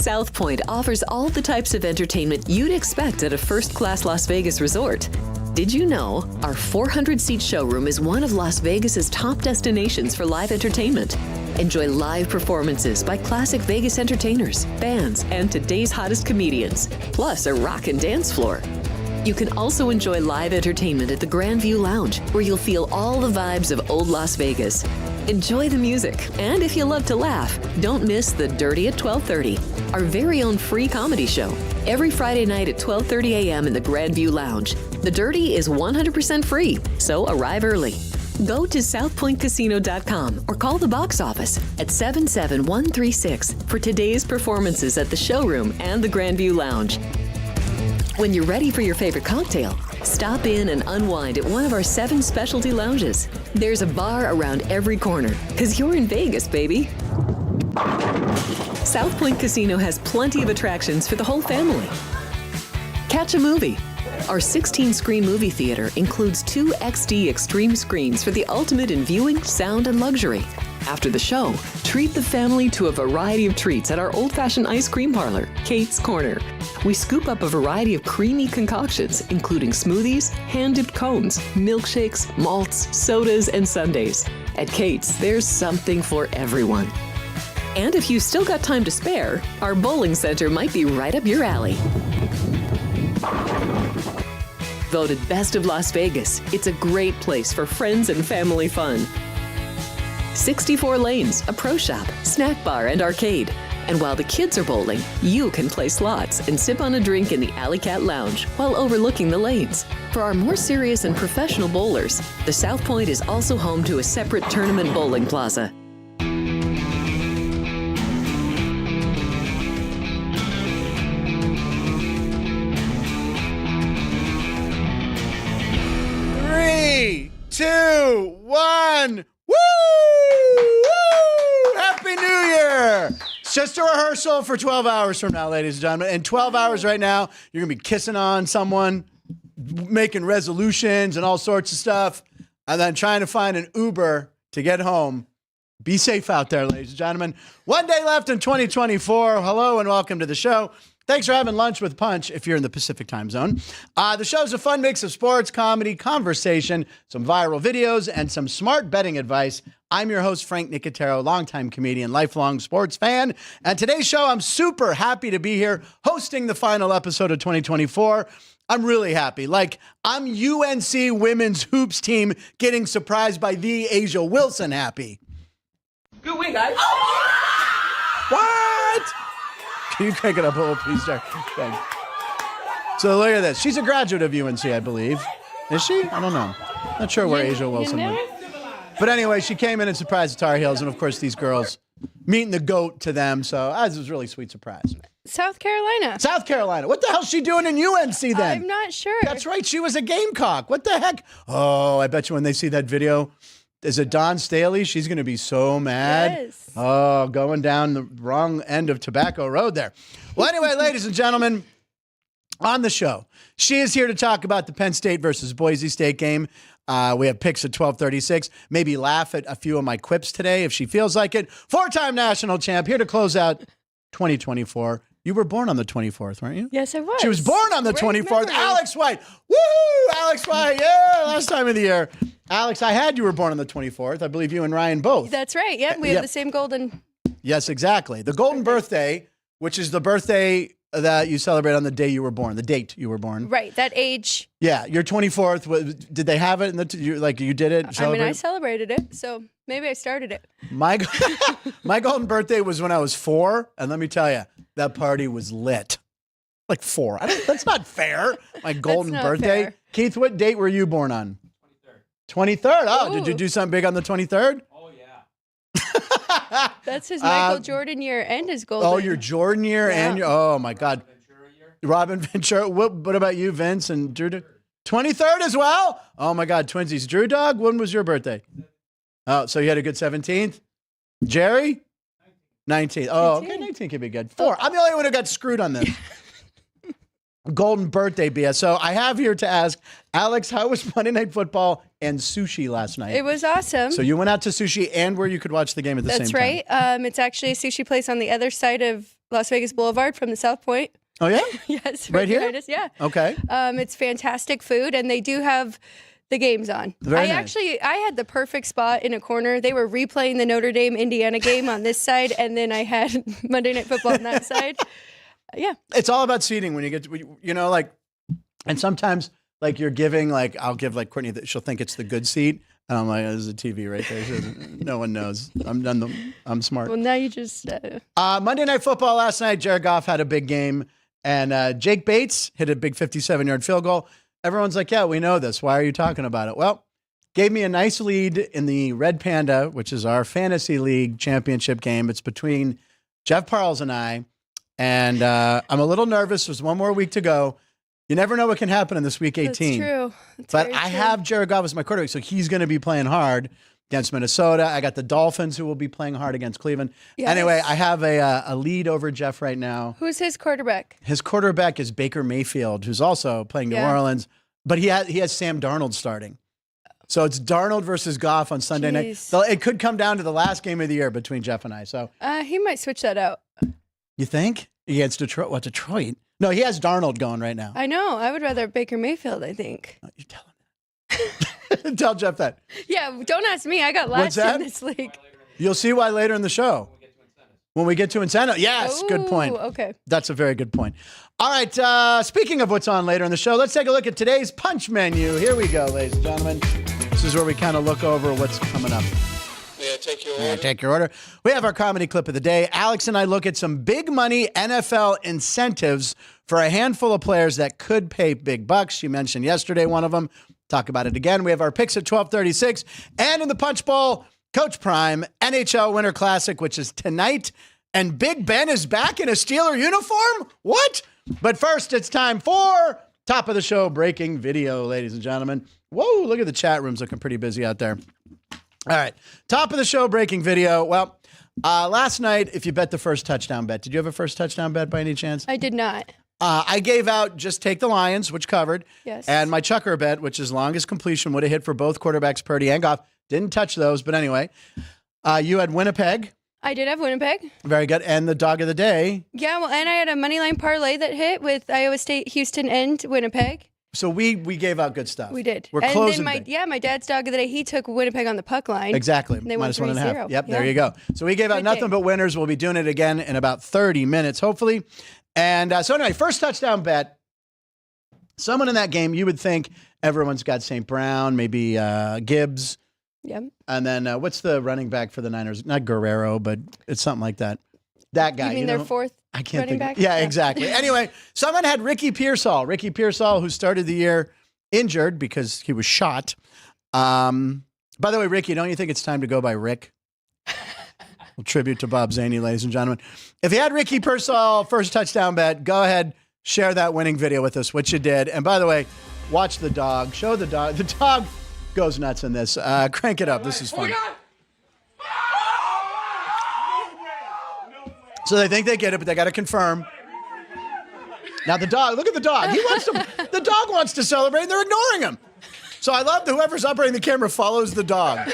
South Point offers all the types of entertainment you'd expect at a first-class Las Vegas resort. Did you know our 400-seat showroom is one of Las Vegas's top destinations for live entertainment? Enjoy live performances by classic Vegas entertainers, bands, and today's hottest comedians, plus a rock and dance floor. You can also enjoy live entertainment at the Grandview Lounge, where you'll feel all the vibes of old Las Vegas. Enjoy the music, and if you love to laugh, don't miss The Dirty at 12:30, our very own free comedy show, every Friday night at 12:30 a.m. in the Grandview Lounge. The Dirty is 100% free, so arrive early. Go to southpointcasino.com or call the box office at 77136 for today's performances at the showroom and the Grandview Lounge. When you're ready for your favorite cocktail, stop in and unwind at one of our 7 specialty lounges. There's a bar around every corner, because you're in Vegas, baby. South Point Casino has plenty of attractions for the whole family. Catch a movie. Our 16-screen movie theater includes 2 XD Extreme screens for the ultimate in viewing, sound, and luxury. After the show, treat the family to a variety of treats at our old-fashioned ice cream parlor, Kate's Corner. We scoop up a variety of creamy concoctions, including smoothies, hand-dipped cones, milkshakes, malts, sodas, and sundaes. At Kate's, there's something for everyone. And if you still got time to spare, our bowling center might be right up your alley. Voted Best of Las Vegas, it's a great place for friends and family fun. 64 lanes, a pro shop, snack bar, and arcade. And while the kids are bowling, you can play slots and sip on a drink in the Alley Cat Lounge while overlooking the lanes. For our more serious and professional bowlers, the South Point is also home to a separate tournament bowling plaza. Three, 2, 1. Woo! Woo! Happy New Year! It's just a rehearsal for 12 hours from now, ladies and gentlemen. In 12 hours right now, you're going to be kissing on someone, making resolutions and all sorts of stuff, and then trying to find an Uber to get home. Be safe out there, ladies and gentlemen. One day left in 2024. Hello and welcome to the show. Thanks for having lunch with Punch if you're in the Pacific time zone. The show's a fun mix of sports, comedy, conversation, some viral videos, and some smart betting advice. I'm your host, Frank Nicotero, longtime comedian, lifelong sports fan. And today's show, I'm super happy to be here hosting the final episode of 2024. I'm really happy. Like, I'm UNC women's hoops team getting surprised by the Asia Wilson happy. Good win, guys. What? Can you crank it up a little, please, Jack? Thanks. So look at this. She's a graduate of UNC, I believe. Is she? I don't know. Not sure where Asia Wilson went. But anyway, she came in and surprised the Tar Heels, and of course these girls meeting the GOAT to them. So this was a really sweet surprise. South Carolina. South Carolina. What the hell's she doing in UNC then? I'm not sure. That's right. She was a Gamecock. What the heck? Oh, I bet you when they see that video, is it Dawn Staley? She's going to be so mad. Yes. Oh, going down the wrong end of Tobacco Road there. Well, anyway, ladies and gentlemen, on the show, she is here to talk about the Penn State versus Boise State game. We have picks at 12:36. Maybe laugh at a few of my quips today if she feels like it. 4-time national champ, here to close out 2024. You were born on the 24th, weren't you? Yes, I was. She was born on the Great 24th. memory. Alex White. Woohoo! Alex White. Yeah, last time of the year. Alex, I had you were born on the 24th. I believe you and Ryan both. That's right. Yeah, we have the same golden. Yes, exactly. The golden birthday, which is the birthday that you celebrate on the day you were born, the date you were born. Right, that age. Yeah, your 24th. Did they have it? You did it? I mean, I celebrated it, so maybe I started it. My golden birthday was when I was 4, and let me tell you, that party was lit. Like 4. That's not fair. My golden not birthday. fair. Keith, what date were you born on? 23rd. Oh, did you do something big on the 23rd? Oh, yeah. That's his Michael Jordan year and his golden. Oh, your Jordan year and your, oh my God. Robin Ventura. What about you, Vince and Drew? 23rd as well? Oh my God, twinsies. Drew Dog, when was your birthday? Oh, so you had a good 17th? Jerry? 19th. Oh, okay, 19 could be good. 4. I'm the only one who got screwed on this. Golden birthday BS. So I have here to ask, Alex, how was Monday Night Football and sushi last night? It was awesome. So you went out to sushi and where you could watch the game at the same time. That's right. It's actually a sushi place on the other side of Las Vegas Boulevard from the South Point. Oh, yeah? Yes, Right here? behind us, yeah. Okay. It's fantastic food, and they do have the games on. Very nice. I had the perfect spot in a corner. They were replaying the Notre Dame Indiana game on this side, and then I had Monday Night Football on that side. Yeah. It's all about seating when you get to, like, and sometimes, like, you're giving, like, I'll give, like, Courtney, she'll think it's the good seat. And I'm like, there's a TV right there. She says, no one knows. I'm smart. Well, now you just. Monday Night Football last night, Jared Goff had a big game. And Jake Bates hit a big 57-yard field goal. Everyone's like, yeah, we know this. Why are you talking about it? Well, gave me a nice lead in the Red Panda, which is our fantasy league championship game. It's between Jeff Parles and I. And I'm a little nervous. There's one more week to go. You never know what can happen in this week 18. That's true. That's but very I true. have Jared Goff as my quarterback, so he's going to be playing hard against Minnesota. I got the Dolphins who will be playing hard against Cleveland. Yes. Anyway, I have a lead over Jeff right now. Who's his quarterback? His quarterback is Baker Mayfield, who's also playing New Yeah. Orleans, but he has Sam Darnold starting. So it's Darnold versus Goff on Sunday night. Jeez. So it could come down to the last game of the year between Jeff and I. So He might switch that out. you think against Detroit? What, Detroit? No, he has Darnold going right now. I know. I would rather have Baker Mayfield, I think. You tell him. Tell Jeff that. Yeah, don't ask me. I got What's last that? in this league. You'll see why later in the show. When we get to incentive. Yes, good Ooh, point. Okay. That's a very good point. All right, speaking of what's on later in the show, let's take a look at today's punch menu. Here we go, ladies and gentlemen. This is where we kind of look over what's coming up. Take your order. We have our comedy clip of the day. Alex and I look at some big money NFL incentives for a handful of players that could pay big bucks. You mentioned yesterday one of them. Talk about it again. We have our picks at 12:36. And in the Punch Bowl, Coach Prime, NHL Winter Classic, which is tonight. And Big Ben is back in a Steeler uniform? What? But first, it's time for top of the show breaking video, ladies and gentlemen. Whoa, look at the chat rooms looking pretty busy out there. All right, top of the show breaking video. Well, last night, if you bet the first touchdown bet, did you have a first touchdown bet by any chance? I did not. I gave out just take the Lions, which covered. Yes. And my chucker bet, which is longest completion, would have hit for both quarterbacks, Purdy and Goff. Didn't touch those, but anyway. You had Winnipeg. I did have Winnipeg. Very good. And the dog of the day. Yeah, well, and I had a money line parlay that hit with Iowa State, Houston, and Winnipeg. So we gave out good stuff. We did. We're and closing then big. my dad's dog of the day, he took Winnipeg on the puck line. Exactly. And they won Minus 1.5. 3-0. Yep, there Yeah. you go. So we gave out Good nothing day. but winners. We'll be doing it again in about 30 minutes, hopefully. And so anyway, first touchdown bet. Someone in that game, you would think everyone's got St. Brown, maybe Gibbs. Yep. And then what's the running back for the Niners? Not Guerrero, but it's something like that. That guy. You mean know? their fourth I can't running think. back? Yeah, exactly. Anyway, someone had Ricky Pearsall. Ricky Pearsall, who started the year injured because he was shot. By the way, Ricky, don't you think it's time to go by Rick? A tribute to Bob Zaney, ladies and gentlemen. If you had Ricky Pearsall first touchdown bet, go ahead, share that winning video with us, which you did. And by the way, watch the dog. Show the dog. The dog goes nuts in this. Crank it up. This is fun. So they think they get it, but they got to confirm. Now the dog, look at the dog. The dog wants to celebrate, and they're ignoring him. So I love that whoever's operating the camera follows the dog.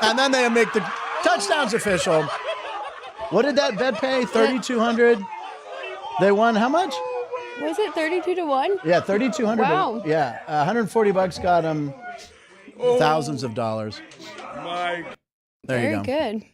And then they make the touchdowns official. What did that bet pay? $3,200. They won how much? Was it 32-1? Yeah, $3,200. Wow. Yeah, $140 got them thousands of dollars. There you go. Very good.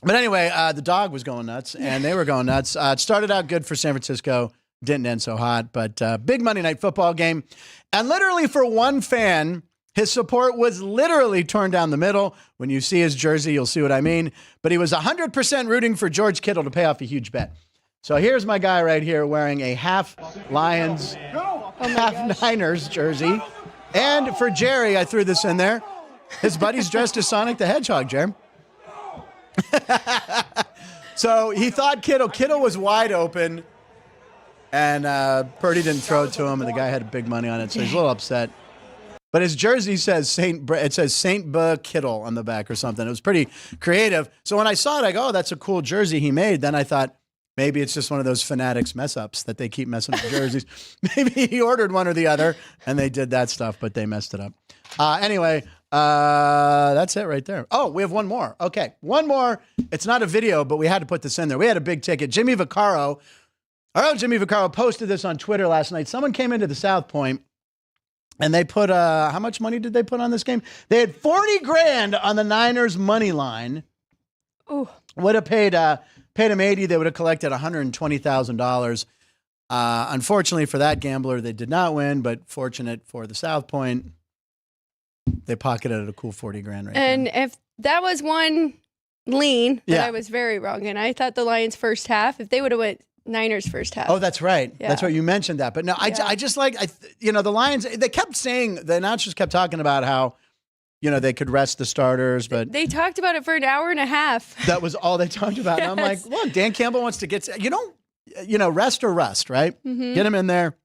But anyway, the dog was going nuts, and they were going nuts. It started out good for San Francisco. Didn't end so hot, but big Monday Night Football game. And literally for one fan, his support was literally torn down the middle. When you see his jersey, you'll see what I mean. But he was 100% rooting for George Kittle to pay off a huge bet. So here's my guy right here wearing a half Lions, half Niners jersey. And for Jerry, I threw this in there. His buddy's dressed as Sonic the Hedgehog, Jerry. So he thought Kittle was wide open. And Purdy didn't throw it to him, and the guy had big money on it, so he's a little upset. But his jersey says Saint Kittle on the back or something. It was pretty creative. So when I saw it, I go, "Oh, that's a cool jersey he made." Then I thought maybe it's just one of those fanatics mess ups that they keep messing up jerseys. Maybe he ordered one or the other, and they did that stuff, but they messed it up. Anyway, That's it right there. Oh, we have one more. Okay, one more. It's not a video, but we had to put this in there. We had a big ticket. Jimmy Vaccaro, Jimmy Vaccaro posted this on Twitter last night. Someone came into the South Point and they put, how much money did they put on this game? They had 40 grand on the Niners money line. Ooh. Would have paid him 80. They would have collected $120,000. Unfortunately for that gambler, they did not win, but fortunate for the South Point, they pocketed a cool 40 grand right And there. if that was one lean, Yeah. I was very wrong. And I thought the Lions first half, if they would have went Niners first half. Oh, that's right. Yeah. That's right. You mentioned that. But no, I just like, the Lions, they kept saying, the announcers kept talking about how, they could rest the starters, but They talked about it for an hour and a half. that was all they talked about. And I'm like, Yes. look, Dan Campbell wants to get, rest or rust, right? Mm-hmm. Get him in there.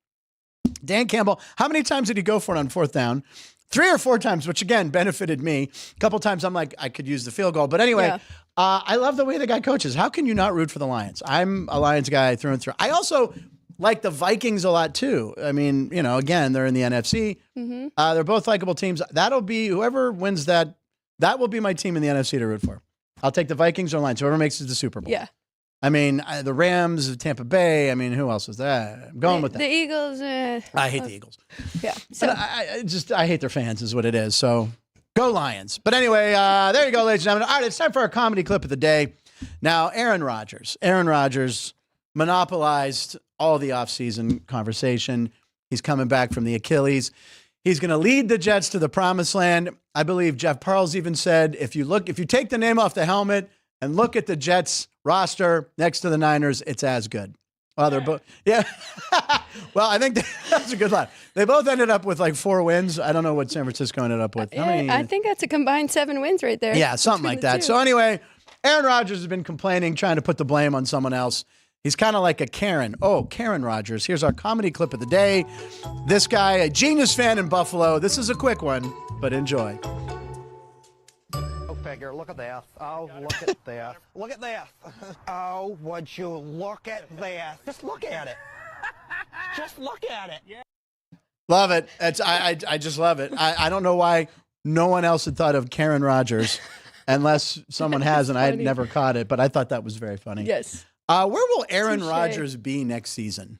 Dan Campbell, how many times did he go for it on fourth down? 3 or 4 times, which again benefited me. A couple times I'm like, I could use the field goal. But anyway, Yeah. I love the way the guy coaches. How can you not root for the Lions? I'm a Lions guy through and through. I also like the Vikings a lot too. I mean, again, they're in the NFC. Mm-hmm. They're both likable teams. That'll be whoever wins that will be my team in the NFC to root for. I'll take the Vikings or Lions, whoever makes it to the Super Bowl. Yeah. I mean, the Rams, Tampa Bay. I mean, who else is that? I'm going with that. The Eagles. I hate the Eagles. Yeah. So I hate their fans is what it is. So go Lions. But anyway, there you go, ladies and gentlemen. All right, it's time for our comedy clip of the day. Now, Aaron Rodgers monopolized all the offseason conversation. He's coming back from the Achilles. He's going to lead the Jets to the promised land. I believe Jeff Parles even said, if you take the name off the helmet and look at the Jets roster next to the Niners, it's as good. Well, they're both, yeah. Well, I think that's a good line. They both ended up with like 4 wins. I don't know what San Francisco ended up with. How many? I think that's a combined 7 wins right there. Yeah, something like between the that. two. So anyway, Aaron Rodgers has been complaining, trying to put the blame on someone else. He's kind of like a Karen. Oh, Karen Rodgers. Here's our comedy clip of the day. This guy, a genius fan in Buffalo. This is a quick one, but enjoy. Go figure. Look at that. Oh, look at that. Look at that. Oh, would you look at that? Just look at it. Just look at it. Love it. I just love it. I don't know why no one else had thought of Karen Rodgers, unless someone has, and I had funny. never caught it, but I thought that was very funny. Yes. Where will Aaron Touché. Rodgers be next season?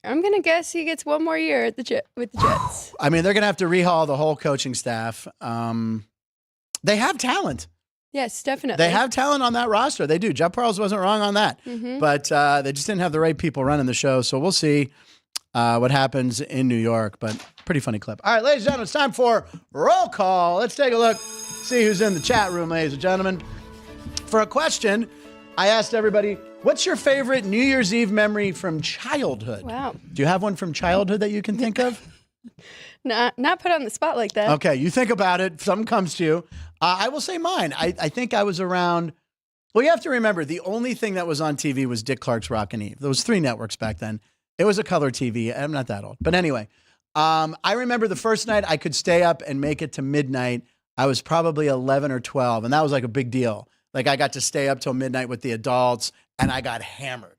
I'm going to guess he gets one more year at with the Jets. I mean, they're going to have to rehaul the whole coaching staff. They have talent. Yes, definitely. They have talent on that roster. They do. Jeff Parles wasn't wrong on that. Mm-hmm. But they just didn't have the right people running the show. So we'll see what happens in New York. But pretty funny clip. All right, ladies and gentlemen, it's time for roll call. Let's take a look, see who's in the chat room, ladies and gentlemen. For a question, I asked everybody, what's your favorite New Year's Eve memory from childhood? Wow. Do you have one from childhood that you can think of? Not put on the spot like that. Okay, you think about it. Something comes to you. I will say mine. I think I was around. Well, you have to remember, the only thing that was on TV was Dick Clark's Rockin' Eve. There was 3 networks back then. It was a color TV. I'm not that old. But anyway, I remember the first night I could stay up and make it to midnight. I was probably 11 or 12, and that was like a big deal. Like I got to stay up till midnight with the adults, and I got hammered.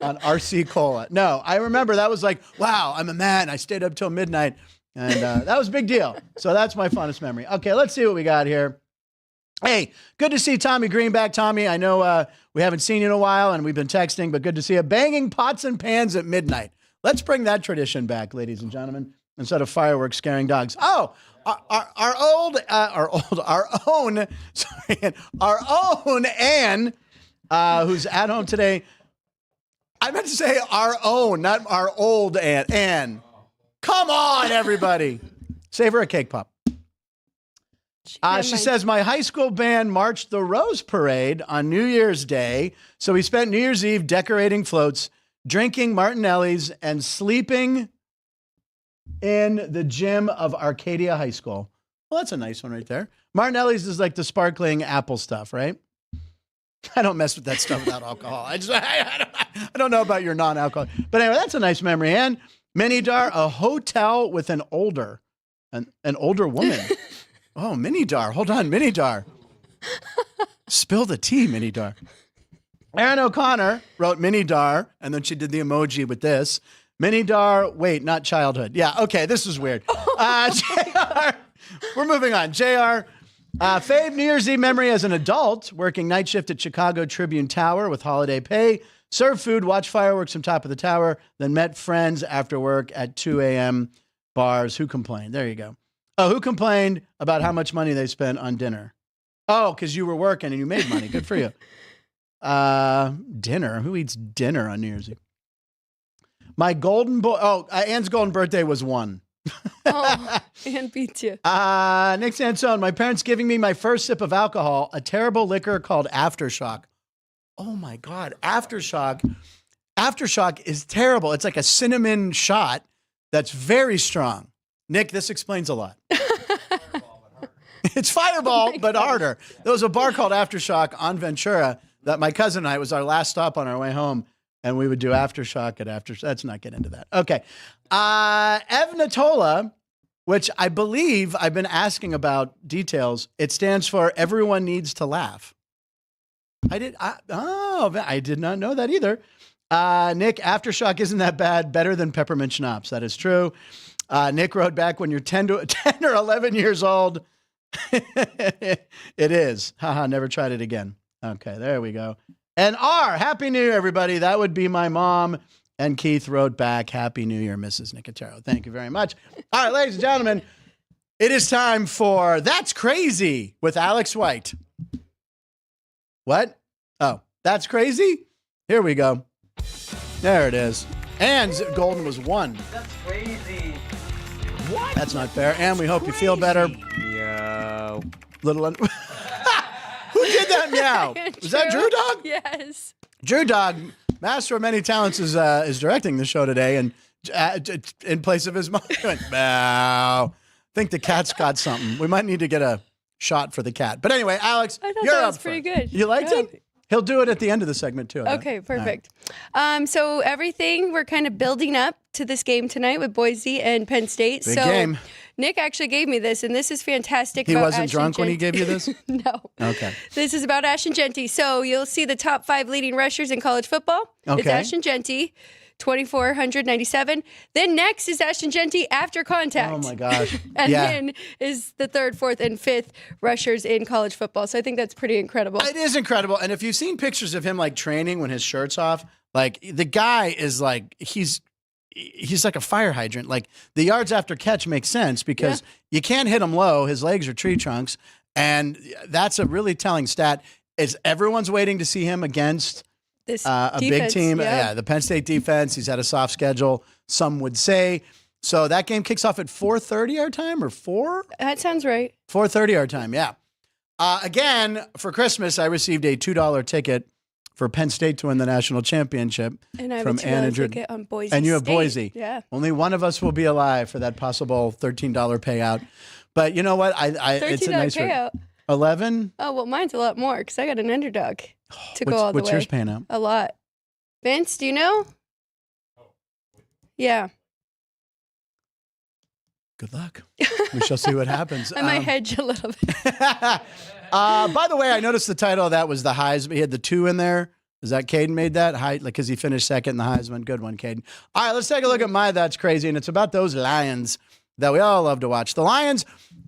On RC Cola. No, I remember that was like, wow, I'm a man. I stayed up till midnight, and that was a big deal. So that's my funnest memory. Okay, let's see what we got here. Hey, good to see Tommy Green back. Tommy, I know we haven't seen you in a while, and we've been texting, but good to see you. Banging pots and pans at midnight. Let's bring that tradition back, ladies and gentlemen, instead of fireworks scaring dogs. Oh, our own Ann, who's at home today. I meant to say our own, not our old Ann. Ann, come on, everybody. Save her a cake pop. She says, my high school band marched the Rose Parade on New Year's Day. So we spent New Year's Eve decorating floats, drinking Martinelli's, and sleeping in the gym of Arcadia High School. Well, that's a nice one right there. Martinelli's is like the sparkling apple stuff, right? I don't mess with that stuff without alcohol. I don't know about your non-alcohol. But anyway, that's a nice memory. And Minidar, a hotel with an older woman. Oh, Minidar. Hold on, Minidar. Spill the tea, Minidar. Aaron O'Connor wrote Minidar, and then she did the emoji with this. Mini-dar, wait, not childhood. Yeah, okay, this is weird. JR, we're moving on. JR, fave New Year's Eve memory as an adult, working night shift at Chicago Tribune Tower with holiday pay, served food, watched fireworks from top of the tower, then met friends after work at 2 a.m. bars. Who complained? There you go. Oh, who complained about how much money they spent on dinner? Oh, because you were working and you made money. Good for you. Dinner. Who eats dinner on New Year's Eve? My golden boy. Oh, Anne's golden birthday was 1. Oh, Anne beats you. Nick Sansone. My parents giving me my first sip of alcohol, a terrible liquor called Aftershock. Oh my God. Aftershock. Aftershock is terrible. It's like a cinnamon shot that's very strong. Nick, this explains a lot. It's Fireball, but harder. There was a bar called Aftershock on Ventura that my cousin and I, it was our last stop on our way home, and we would do Aftershock at Aftershock. Let's not get into that. Okay. Evnatola, which I believe I've been asking about details. It stands for Everyone Needs to Laugh. I did not know that either. Nick, Aftershock isn't that bad. Better than peppermint schnapps. That is true. Nick wrote back, when you're 10 or 11 years old, it is. Haha, never tried it again. Okay, there we go. And R, Happy New Year, everybody. That would be my mom. And Keith wrote back, Happy New Year, Mrs. Nicotero. Thank you very much. All right, ladies and gentlemen, it is time for That's Crazy with Alex White. What? Oh, that's crazy? Here we go. There it is. And golden was 1. That's crazy. What? That's not fair. And we hope you feel better. Yo. Who did that meow? Was that Drew Dog? Yes. Drew Dog, master of many talents, is directing the show today, and in place of his mom, he went, meow. I think the cat's got something. We might need to get a shot for the cat. But anyway, Alex, I thought you're that up was pretty first. good. You liked Yeah. it? He'll do it at the end of the segment, too. Okay, perfect. So everything, we're kind of building up to this game tonight with Boise and Penn State. Big so game. Nick actually gave me this, and this is fantastic. He about wasn't Ashton drunk when he Genty. gave you this? No. Okay. This is about Ashton Genty. So you'll see the top 5 leading rushers in college football. It's Okay. Ashton Genty, 2,497. Then next is Ashton Genty after contact. Oh, my gosh. And yeah. then is the 3rd, 4th, and 5th rushers in college football. So I think that's pretty incredible. It is incredible. And if you've seen pictures of him like training when his shirt's off, like the guy is like, he's like a fire hydrant. Like the yards after catch makes sense because you can't hit him low. His legs are tree trunks. And that's a really telling stat. Is everyone's waiting to see him against This a big defense, team. yeah. The Penn State defense. He's had a soft schedule, some would say. So that game kicks off at 4:30 our time, or 4? That sounds right. 4:30 our time, yeah. Again, for Christmas, I received a $2 ticket for Penn State to win the national championship And I have from a Ann $2 and Drew. ticket on Boise And you have State. Boise. Yeah. Only one of us will be alive for that possible $13 payout. But you know what? It's a $13 nice payout. 11. Oh, well, mine's a lot more because I got an underdog to go all the way. What's yours paying out? A lot. Vince, do you know? Yeah. Good luck. We shall see what happens. I might hedge a little bit. By the way, I noticed the title of that was the Heisman. He had the 2 in there. Is that Caden made that? Because he finished second in the Heisman. Good one, Caden. All right, let's take a look at my That's Crazy, and it's about those Lions that we all love to watch. The Lions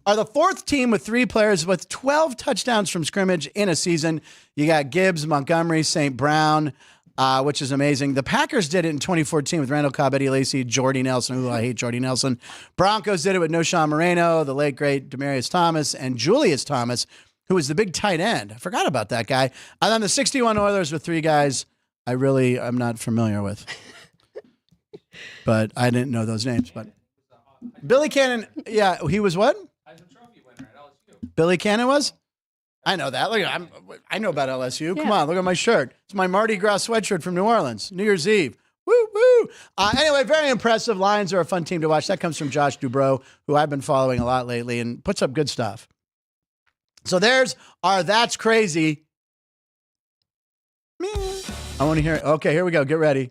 are the 4th team with 3 players with 12 touchdowns from scrimmage in a season. You got Gibbs, Montgomery, St. Brown, which is amazing. The Packers did it in 2014 with Randall Cobb, Eddie Lacy, Jordy Nelson. Ooh, I hate Jordy Nelson. Broncos did it with Noshawn Moreno, the late, great Demaryius Thomas, and Julius Thomas, who was the big tight end. I forgot about that guy. And then the 61 Oilers with 3 guys I'm not familiar with. But I didn't know those names. But Billy Cannon, yeah, he was what? Trophy winner at LSU. Billy Cannon was? I know that. Look, I know about LSU. Come on, look at my shirt. It's my Mardi Gras sweatshirt from New Orleans, New Year's Eve. Woo, woo. Anyway, very impressive. Lions are a fun team to watch. That comes from Josh Dubrow, who I've been following a lot lately and puts up good stuff. So there's our That's Crazy. I want to hear it. Okay, here we go. Get ready.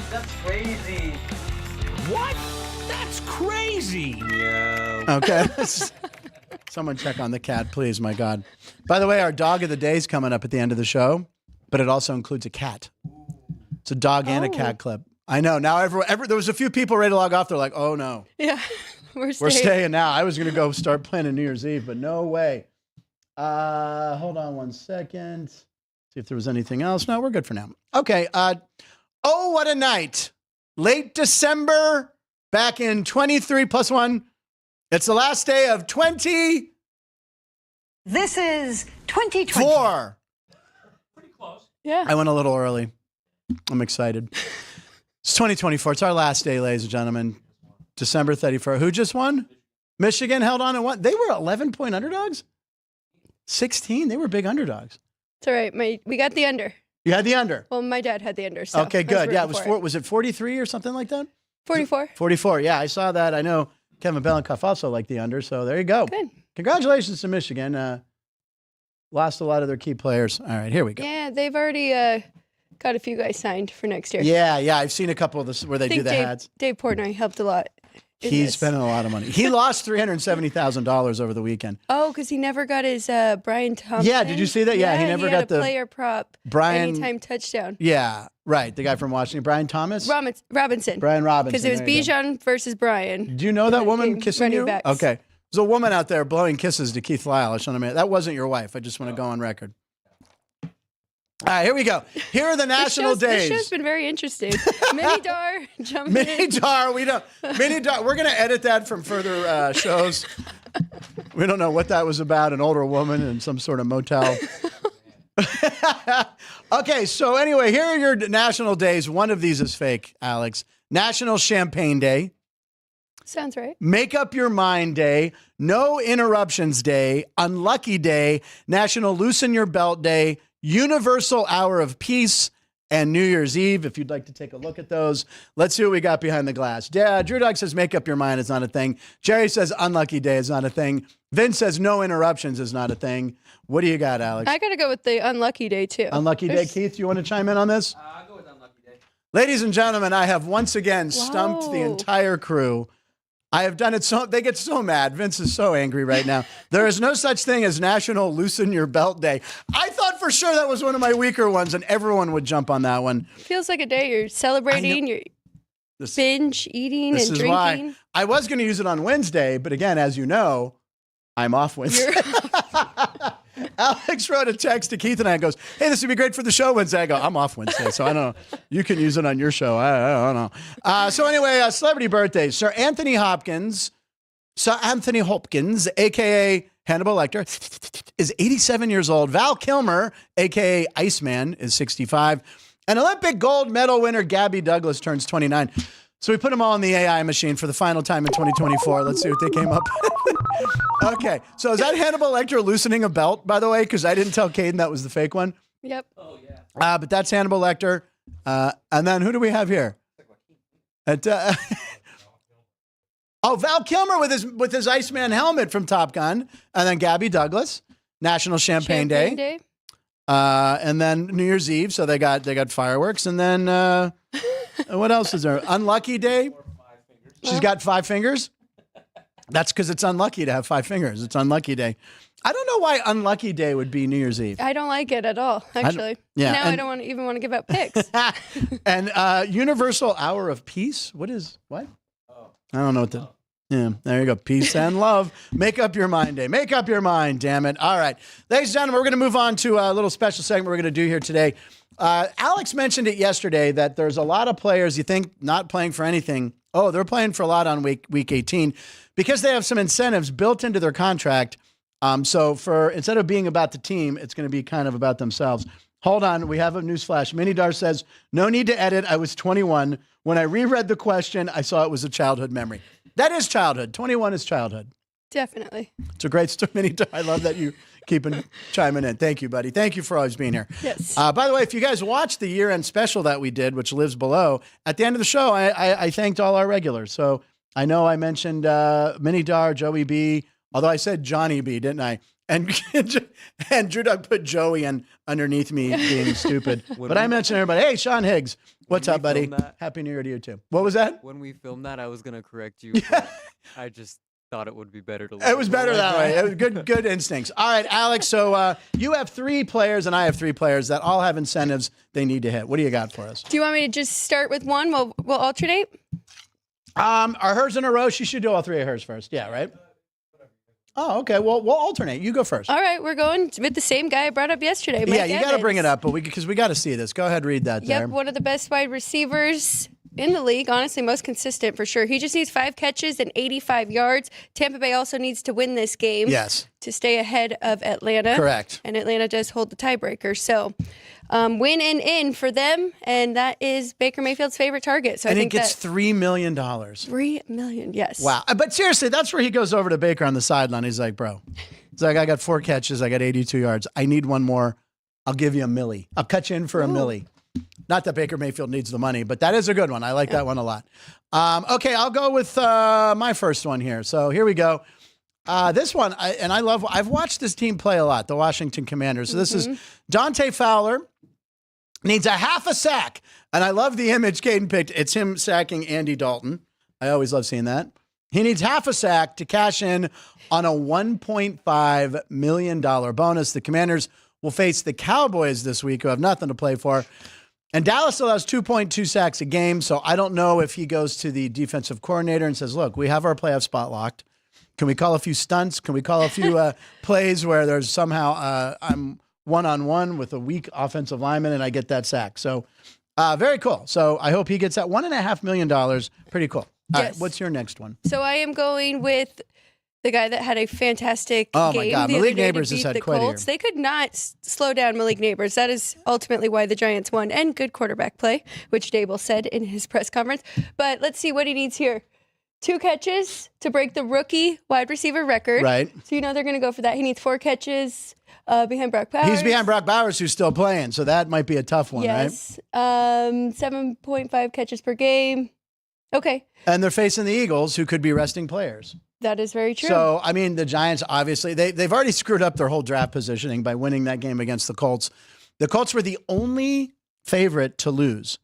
That's crazy. What? That's crazy. Yo. Okay. Someone check on the cat, please. My God. By the way, our dog of the day is coming up at the end of the show, but it also includes a cat. It's a dog and a cat clip. I know. Now, there was a few people ready to log off. They're like, oh, no. Yeah, we're We're staying now. I was going to go start planning New Year's Eve, but no way. Hold on one second. See if there was anything else. No, we're good for now. Okay. Oh, what a night. Late December, back in 23 plus 1. It's the last day of 20. This is 2020. 4. Pretty close. Yeah. I went a little early. I'm excited. It's 2024. It's our last day, ladies and gentlemen. December 31st. Who just won? Michigan held on and won. They were 11-point underdogs? 16? They were big underdogs. It's all right. We got the under. You had the under. Well, my dad had the under. So Okay, I was good. Yeah, it rooting was for was it 43 or something like that? 44. 44. Yeah, I saw that. I know Kevin Belenkoff also liked the under, so there you go. Good. Congratulations to Michigan. Lost a lot of their key players. All right, here we go. Yeah, they've already got a few guys signed for next year. Yeah, I've seen a couple of this where they I do think the hats. Dave Portnoy helped a lot. in He's this. spending a lot of money. He lost $370,000 over the weekend. Oh, because he never got his Brian Thompson. Yeah, did you see that? Yeah, he never had got a the player prop. Brian- Anytime touchdown. Yeah, right. The guy from Washington, Brian Thomas? Robinson. Brian Robinson. Because it was there you go. Bijan versus Brian. Do you know that woman Game kissing running you? backs. Okay. There's a woman out there blowing kisses to Keith Lyle. I just want to that wasn't your wife. I just want to go on record. All right, here we go. Here are the national days. This show's been very interesting. Mini Dar, jumping Mini in. Dar, Mini Dar. We're gonna edit that from further shows. We don't know what that was about. An older woman in some sort of motel. Okay, so anyway, here are your national days. One of these is fake, Alex. National Champagne Day. Sounds right. Make Up Your Mind Day, No Interruptions Day, Unlucky Day, National Loosen Your Belt Day, Universal Hour of Peace, and New Year's Eve. If you'd like to take a look at those, let's see what we got behind the glass. Drew Dog says Make Up Your Mind is not a thing. Jerry says Unlucky Day is not a thing. Vince says No Interruptions is not a thing. What do you got, Alex? I got to go with the unlucky day, too. Unlucky Day. Keith, do you want to chime in on this? I'll go with unlucky day. Ladies and gentlemen, I have once again stumped the Whoa. entire crew. I have done it so they get so mad. Vince is so angry right now. There is no such thing as National Loosen Your Belt Day. I thought for sure that was one of my weaker ones, and everyone would jump on that one. Feels like a day you're celebrating, you're This, binge eating this and is drinking. why I was going to use it on Wednesday, but again, as you know, I'm off Wednesday. Alex wrote a text to Keith and I and goes, "Hey, this would be great for the show Wednesday." I go, "I'm off Wednesday, so I don't know. You can use it on your show. I don't know." So anyway, celebrity birthdays. Sir Anthony Hopkins, a.k.a. Hannibal Lecter, is 87 years old. Val Kilmer, a.k.a. Iceman, is 65. And Olympic gold medal winner Gabby Douglas turns 29. So we put them all in the AI machine for the final time in 2024. Let's see what they came up with. Okay, so is that Hannibal Lecter loosening a belt, by the way? Because I didn't tell Caden that was the fake one. Yep. Oh, yeah. But that's Hannibal Lecter. And then who do we have here? Val Kilmer with his Iceman helmet from Top Gun. And then Gabby Douglas, National Champagne Day. And then New Year's Eve, so they got fireworks. And then what else is there? Unlucky Day. She's got 5 fingers. That's because it's unlucky to have 5 fingers. It's Unlucky Day. I don't know why Unlucky Day would be New Year's Eve. I don't like it at all, actually. yeah, Now and- I don't even want to give out picks. And Universal Hour of Peace. What? I don't know what the. Yeah, there you go. Peace and love. Make Up Your Mind Day. Make up your mind, damn it. All right. Ladies and gentlemen, we're going to move on to a little special segment we're going to do here today. Alex mentioned it yesterday that there's a lot of players you think not playing for anything. Oh, they're playing for a lot on week 18 because they have some incentives built into their contract. So instead of being about the team, it's going to be kind of about themselves. Hold on. We have a newsflash. Minidar says, no need to edit. I was 21. When I reread the question, I saw it was a childhood memory. That is childhood. 21 is childhood. Definitely. It's a great story, Minidar. I love that you keep chiming in. Thank you, buddy. Thank you for always being here. Yes. By the way, if you guys watched the year-end special that we did, which lives below, at the end of the show, I thanked all our regulars. So I know I mentioned Minidar, Joey B., although I said Johnny B., didn't I? And Drew Doug put Joey in underneath me being stupid. But I mentioned everybody. Hey, Sean Higgs. What's up, buddy? Happy New Year to you, too. What was that? When we filmed that, I was going to correct you. But I just Thought it would be better to. It was better that way. It was good instincts. All right, Alex. So you have 3 players and I have 3 players that all have incentives they need to hit. What do you got for us? Do you want me to just start with one? We'll alternate. Are hers in a row? She should do all 3 of hers first. Yeah, right? Oh, okay. Well, we'll alternate. You go first. All right, we're going with the same guy I brought up yesterday. Mike Yeah, you got to Evans. bring it up, but because we got to see this. Go ahead, read that there. Yep, one of the best wide receivers in the league. Honestly, most consistent for sure. He just needs 5 catches and 85 yards. Tampa Bay also needs to win this game. Yes. To stay ahead of Atlanta. Correct. And Atlanta does hold the tiebreaker. So win and in for them, and that is Baker Mayfield's favorite target. So And I he think gets that $3 million. $3 million, yes. Wow. But seriously, that's where he goes over to Baker on the sideline. He's like, bro, it's like, I got 4 catches. I got 82 yards. I need one more. I'll give you a milli. I'll cut you in for a milli. Not that Baker Mayfield needs the money, but that is a good one. I like that one a lot. Okay, I'll go with my first one here. So here we go. This one, I've watched this team play a lot, the Washington Commanders. So this is Dante Fowler. Needs a half a sack. And I love the image Caden picked. It's him sacking Andy Dalton. I always love seeing that. He needs half a sack to cash in on a $1.5 million bonus. The Commanders will face the Cowboys this week, who have nothing to play for. And Dallas allows 2.2 sacks a game. So I don't know if he goes to the defensive coordinator and says, look, we have our playoff spot locked. Can we call a few stunts? Can we call a few plays where there's somehow I'm one-on-one with a weak offensive lineman and I get that sack? So very cool. So I hope he gets that $1.5 million. Pretty cool. All right, what's your next one? So I am going with the guy that had a fantastic Oh game my God, the other Malik day Neighbors to has beat had the quite a year. Colts. They could not slow down Malik Neighbors. That is ultimately why the Giants won, and good quarterback play, which Dable said in his press conference. But let's see what he needs here. 2 catches to break the rookie wide receiver record. Right. So you know they're going to go for that. He needs 4 catches behind Brock Purdy. He's behind Brock Bowers, who's still playing. So that might be a tough one, yes. 7.5 catches per game. Okay. And they're facing the Eagles, who could be resting players. That is very true. So, I mean, the Giants, obviously, they've already screwed up their whole draft positioning by winning that game against the Colts. The Colts were the only favorite to lose,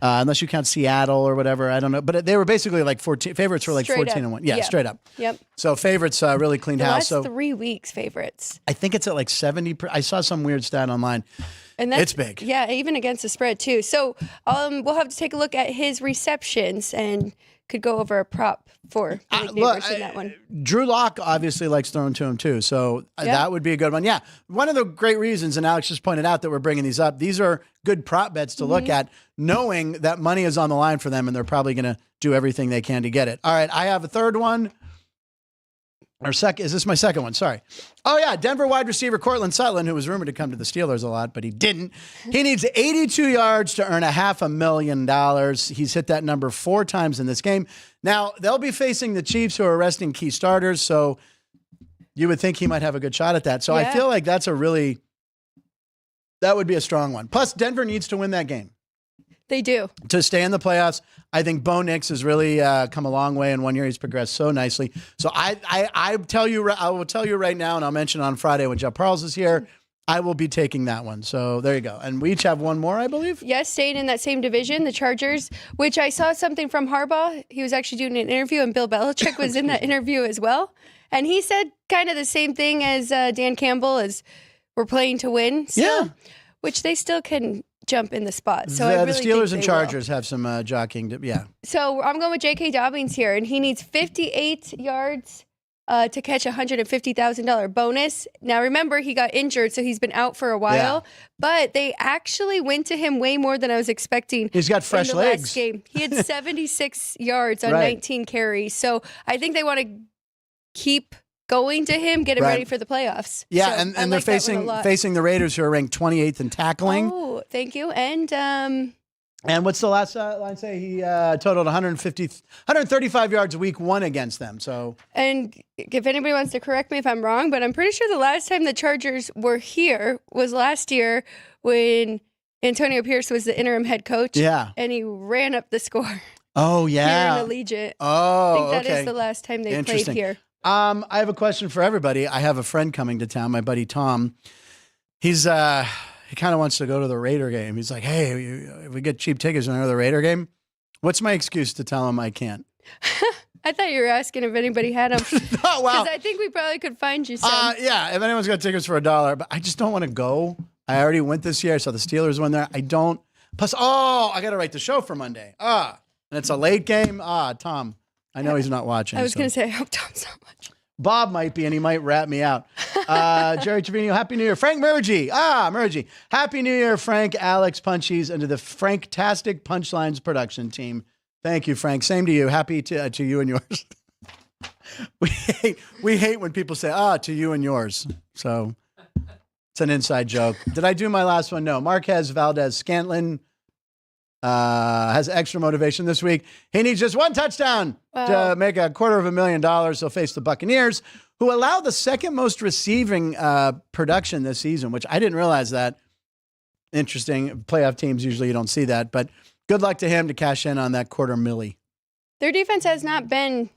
unless you count Seattle or whatever. I don't know. But they were basically like 14. Favorites were like Straight 14 up. and 1. Yeah, Yep. straight up. Yep. So favorites really cleaned The house. last So 3 weeks favorites. I think it's at like 70. I saw some weird stat online. And that's, It's big. Yeah, even against the spread too. So we'll have to take a look at his receptions and could go over a prop for Malik Neighbors in that one. Drew Lock obviously likes throwing to him too, so that would be a good one. Yeah, one of the great reasons, and Alex just pointed out that we're bringing these up, these are good prop bets to look at, knowing that money is on the line for them and they're probably going to do everything they can to get it. All right, I have a third one. Or second, is this my second one? Sorry. Oh, yeah, Denver wide receiver Cortland Sutton, who was rumored to come to the Steelers a lot, but he didn't. He needs 82 yards to earn $500,000. He's hit that number 4 times in this game. Now, they'll be facing the Chiefs, who are resting key starters, so you would think he might have a good shot at that. So I feel like that would be a strong one. Plus, Denver needs to win that game They do. to stay in the playoffs. I think Bo Nix has really come a long way in 1 year. He's progressed so nicely. So I will tell you right now, and I'll mention on Friday when Jeff Parles is here, I will be taking that one. So there you go. And we each have one more, I believe. Yes, staying in that same division, the Chargers, which I saw something from Harbaugh. He was actually doing an interview, and Bill Belichick was in that interview as well. And he said kind of the same thing as Dan Campbell, as we're playing to win. Still, which they still can jump in the spot. So I really the Steelers think and they Chargers have some jockeying. So I'm going with J.K. Dobbins here, and he needs 58 yards to catch a $150,000 bonus. Now, remember, he got injured, so he's been out for a while. But they actually went to him way more than I was expecting. He's got fresh in the legs. Last game. He had 76 yards on Right. 19 carries. So I think they want to keep going to him, get him ready for the playoffs. Yeah, So and I they're like that one a lot. facing the Raiders, who are ranked 28th in tackling. Oh, thank you. And And what's the last line say? He totaled 135 yards week 1 against them. So, And if anybody wants to correct me if I'm wrong, but I'm pretty sure the last time the Chargers were here was last year when Antonio Pierce was the interim head coach. Yeah. And he ran up the score oh yeah, here in Allegiant. oh, I think that okay. is the last time they played Interesting. here. I have a question for everybody. I have a friend coming to town, my buddy Tom. He's he kind of wants to go to the Raider game. He's like, hey, if we get cheap tickets to the Raider game, what's my excuse to tell him I can't? I thought you were asking if anybody had them. Oh, wow. Because I think we probably could find you some. Yeah, if anyone's got tickets for $1, but I just don't want to go. I already went this year. I saw the Steelers win there. I don't. Plus, I got to write the show for Monday. And it's a late game. Tom, I know he's not watching. I was going to say, I hope Tom's not watching. Bob might be, and he might rat me out. Jerry Trevino, Happy New Year. Frank Murgy. Murgy. Happy New Year, Frank, Alex, Punchies, and to the Franktastic Punchlines production team. Thank you, Frank. Same to you. Happy to you and yours. we hate when people say, to you and yours. So it's an inside joke. Did I do my last one? No. Marquez Valdez Scantlin has extra motivation this week. He needs just one touchdown to make $250,000. He'll face the Buccaneers, who allow the second most receiving production this season, which I didn't realize that. Interesting. Playoff teams, usually you don't see that, but good luck to him to cash in on that $250,000. Their defense has not been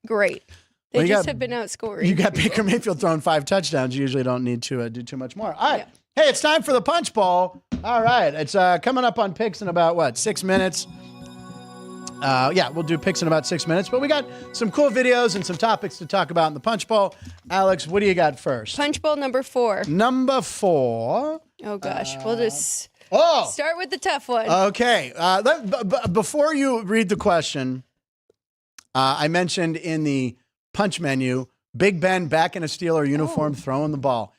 great. They have been outscoring. You got Baker Mayfield throwing 5 touchdowns. You usually don't need to do too much more. All right. Yeah. Hey, it's time for the Punch Bowl. All right. It's coming up on picks in about, 6 minutes? We'll do picks in about 6 minutes. But we got some cool videos and some topics to talk about in the Punch Bowl. Alex, what do you got first? Punch Bowl number 4. Number 4. Oh, gosh. We'll just start with the tough one. Okay. Before you read the question, I mentioned in the punch menu, Big Ben back in a Steeler uniform throwing the ball.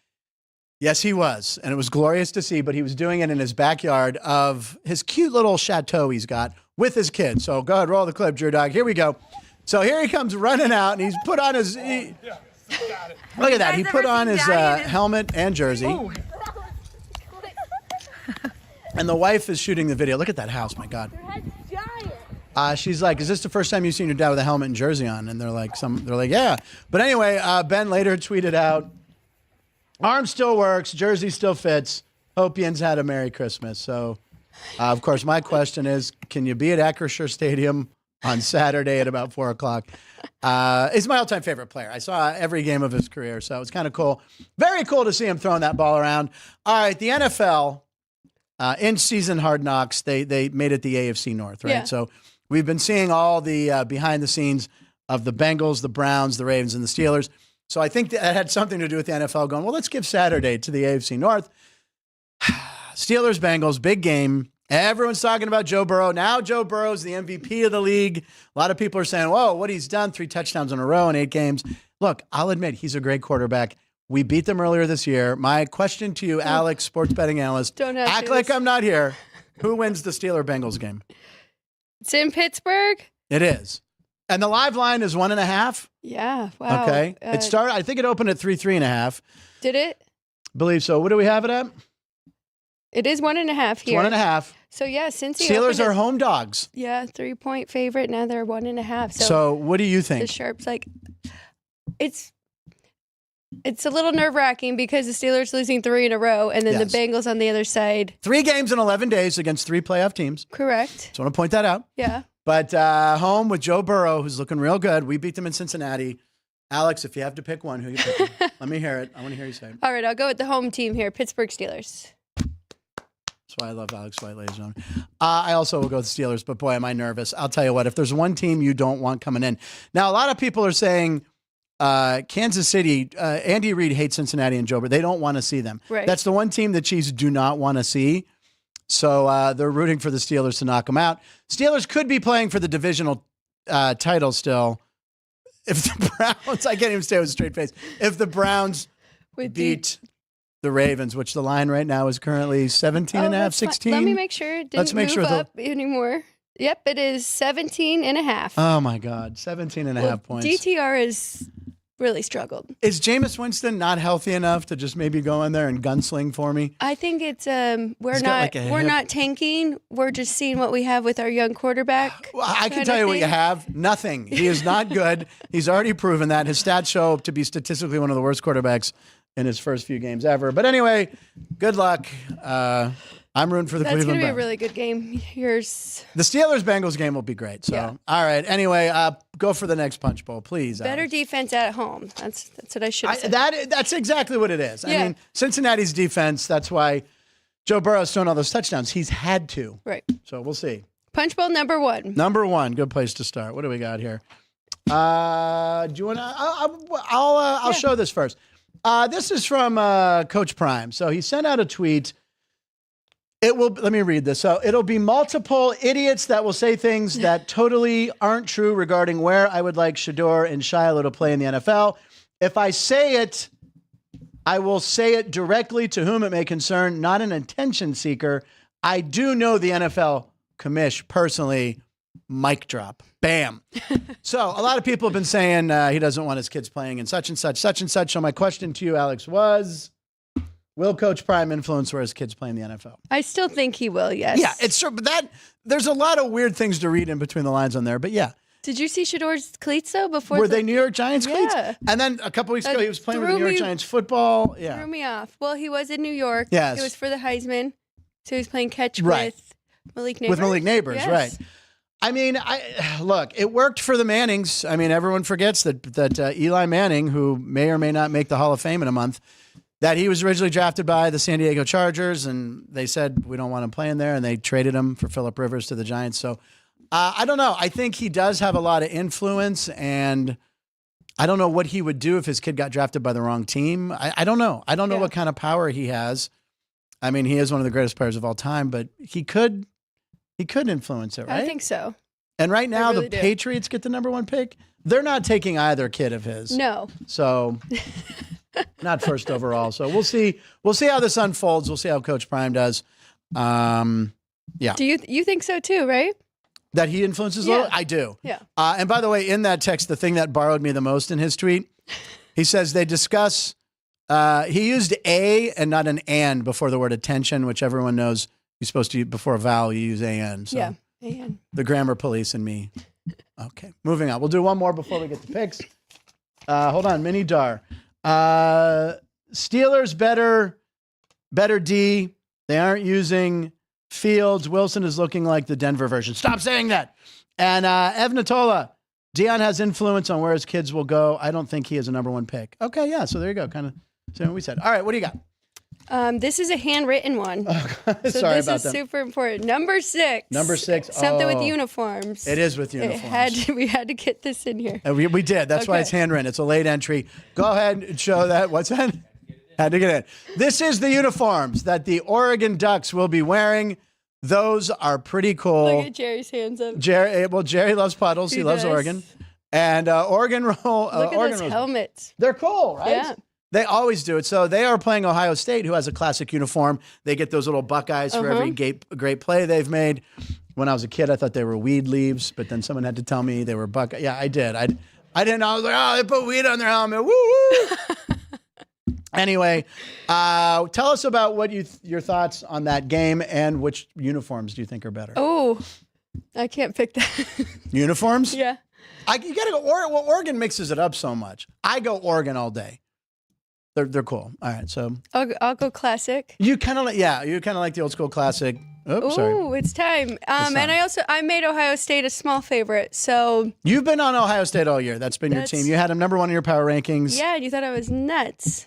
Yes, he was. And it was glorious to see, but he was doing it in his backyard of his cute little chateau he's got with his kids. So go ahead, roll the clip, Drew Dog. Here we go. So here he comes running out, and he's put on his... look at that. He put on his helmet and jersey. And the wife is shooting the video. Look at that house, my God. She's like, is this the first time you've seen your dad with a helmet and jersey on? And they're like, yeah. But anyway, Ben later tweeted out, arm still works, jersey still fits. Hope Yins had a Merry Christmas. So, of course, my question is, can you be at Acrisure Stadium on Saturday at about 4 o'clock? He's my all-time favorite player. I saw every game of his career, so it's kind of cool. Very cool to see him throwing that ball around. All right, the NFL, in-season Hard Knocks, they made it the AFC North, right? Yeah. So we've been seeing all the behind the scenes of the Bengals, the Browns, the Ravens, and the Steelers. So I think that had something to do with the NFL going, well, let's give Saturday to the AFC North. Steelers, Bengals, big game. Everyone's talking about Joe Burrow. Now Joe Burrow's the MVP of the league. A lot of people are saying, whoa, what he's done, 3 touchdowns in a row in 8 games. Look, I'll admit he's a great quarterback. We beat them earlier this year. My question to you, Alex, sports betting analyst, act like I'm not here. Who wins the Steeler-Bengals game? It's in Pittsburgh. It is. And the live line is 1.5. Yeah. Wow. Okay. It started. I think it opened at 3.5. Did it? Believe so. What do we have it at? It is 1.5 here. 1.5. So yeah, since Steelers are home dogs. Yeah, 3-point favorite. Now they're 1.5. So what do you think? The Sharps it's a little nerve wracking because the Steelers losing 3 in a row, and then the Bengals on the other side. 3 games in 11 days against 3 playoff teams. Correct. So I want to point that out. Yeah. But home with Joe Burrow, who's looking real good. We beat them in Cincinnati. Alex, if you have to pick one, who you picking? Let me hear it. I want to hear you say it. All right, I'll go with the home team here, Pittsburgh Steelers. That's why I love Alex White, ladies and gentlemen. I also will go with the Steelers, but boy, am I nervous. I'll tell you what, if there's one team you don't want coming in. Now, a lot of people are saying Kansas City, Andy Reid hates Cincinnati and Joe Burrow. They don't want to see them. Right. That's the one team the Chiefs do not want to see. So they're rooting for the Steelers to knock them out. Steelers could be playing for the divisional title still. If the Browns, I can't even say it with a straight face. If the Browns beat the Ravens, which the line right now is currently 17.5, 16. Let me make sure it didn't move up anymore. Yep, it is 17.5. Oh, my God. 17.5 points. DTR has really struggled. Is Jameis Winston not healthy enough to just maybe go in there and gunsling for me? I think it's we're not tanking. We're just seeing what we have with our young quarterback. Well, I can tell you what you have. Nothing. He is not good. He's already proven that. His stats show to be statistically one of the worst quarterbacks in his first few games ever. But anyway, good luck. I'm rooting for the Cleveland Browns. That's going to be a really good game. The Steelers-Bengals game will be great. So, yeah. All right. Anyway, go for the next Punch Bowl, please. Better defense at home. That's what I should have said. That's exactly what it is. Yeah. I mean, Cincinnati's defense, that's why Joe Burrow's thrown all those touchdowns. He's had to. Right. So we'll see. Punch Bowl number 1. Number 1. Good place to start. What do we got here? Do you want to? I'll show this first. This is from Coach Prime. So he sent out a tweet. Let me read this. So it'll be multiple idiots that will say things that totally aren't true regarding where I would like Shedeur and Shiloh to play in the NFL. If I say it, I will say it directly to whom it may concern, not an attention seeker. I do know the NFL commish personally. Mic drop. Bam. So a lot of people have been saying he doesn't want his kids playing in such and such, such and such. So my question to you, Alex, was... will Coach Prime influence where his kids play in the NFL? I still think he will, yes. Yeah, it's true. But there's a lot of weird things to read in between the lines on there. But yeah. Did you see Shedeur's cleats, though, before? Were they New York Giants cleats? Yeah. And then a couple weeks ago, he was playing with the New York Giants football. Yeah. Threw me off. Well, he was in New York. Yes. It was for the Heisman. So he was playing catch Right. with Malik Neighbors. With Malik Neighbors, Yes. right. I mean, look, it worked for the Mannings. I mean, everyone forgets that Eli Manning, who may or may not make the Hall of Fame in a month, that he was originally drafted by the San Diego Chargers, and they said, we don't want him playing there, and they traded him for Phillip Rivers to the Giants. So I don't know. I think he does have a lot of influence, and I don't know what he would do if his kid got drafted by the wrong team. I don't know. I don't know what kind of power he has. I mean, he is one of the greatest players of all time, but he could influence it, right? I think so. And right now, really the do. Patriots get the number 1 pick. They're not taking either kid of his. No. So not first overall. So we'll see. We'll see how this unfolds. We'll see how Coach Prime does. Yeah. Do you think so too, right? That he influences a Yeah. little? I do. Yeah. And by the way, in that text, the thing that borrowed me the most in his tweet, he says they discuss, he used a and not an and before the word attention, which everyone knows you're supposed to, before a vowel, you use an. So Yeah. And the grammar police and me. Okay, moving on. We'll do one more before we get to picks. Hold on, Mini Dar. Steelers better D. They aren't using Fields. Wilson is looking like the Denver version. Stop saying that. And Ev Natola. Deion has influence on where his kids will go. I don't think he is a number 1 pick. Okay, yeah. So there you go. Kind of same what we said. All right, what do you got? this is a handwritten one. So Sorry this about is that. super important. Number 6. Number 6. Something Oh, with uniforms. It is with uniforms. We had to get this in here. We did. That's why Okay. it's handwritten. It's a late entry. Go ahead and show that. What's that? Had to get in. This is the uniforms that the Oregon Ducks will be wearing. Those are pretty cool. Look at Jerry's hands up. Jerry loves puddles. He loves does. Oregon. And Oregon roll. Look at Oregon those Rose- helmets. They're cool, right? Yeah. They always do it. So they are playing Ohio State, who has a classic uniform. They get those little Buckeyes for every great play they've made. When I was a kid, I thought they were weed leaves, but then someone had to tell me they were Buckeye. Yeah, I did. I didn't know. I was like, oh, they put weed on their helmet. Woo woo. Anyway, tell us about what your thoughts on that game and which uniforms do you think are better? Oh, I can't pick that. Uniforms? Yeah. You got to go. Well, Oregon mixes it up so much. I go Oregon all day. They're cool. All right, so I'll go classic. you kind of like the old school classic. Oops, sorry. Ooh, it's time. time. And I made Ohio State a small favorite. So You've been on Ohio State all year. That's been your That's- team. You had them number 1 in your power rankings. yeah, and you thought I was nuts.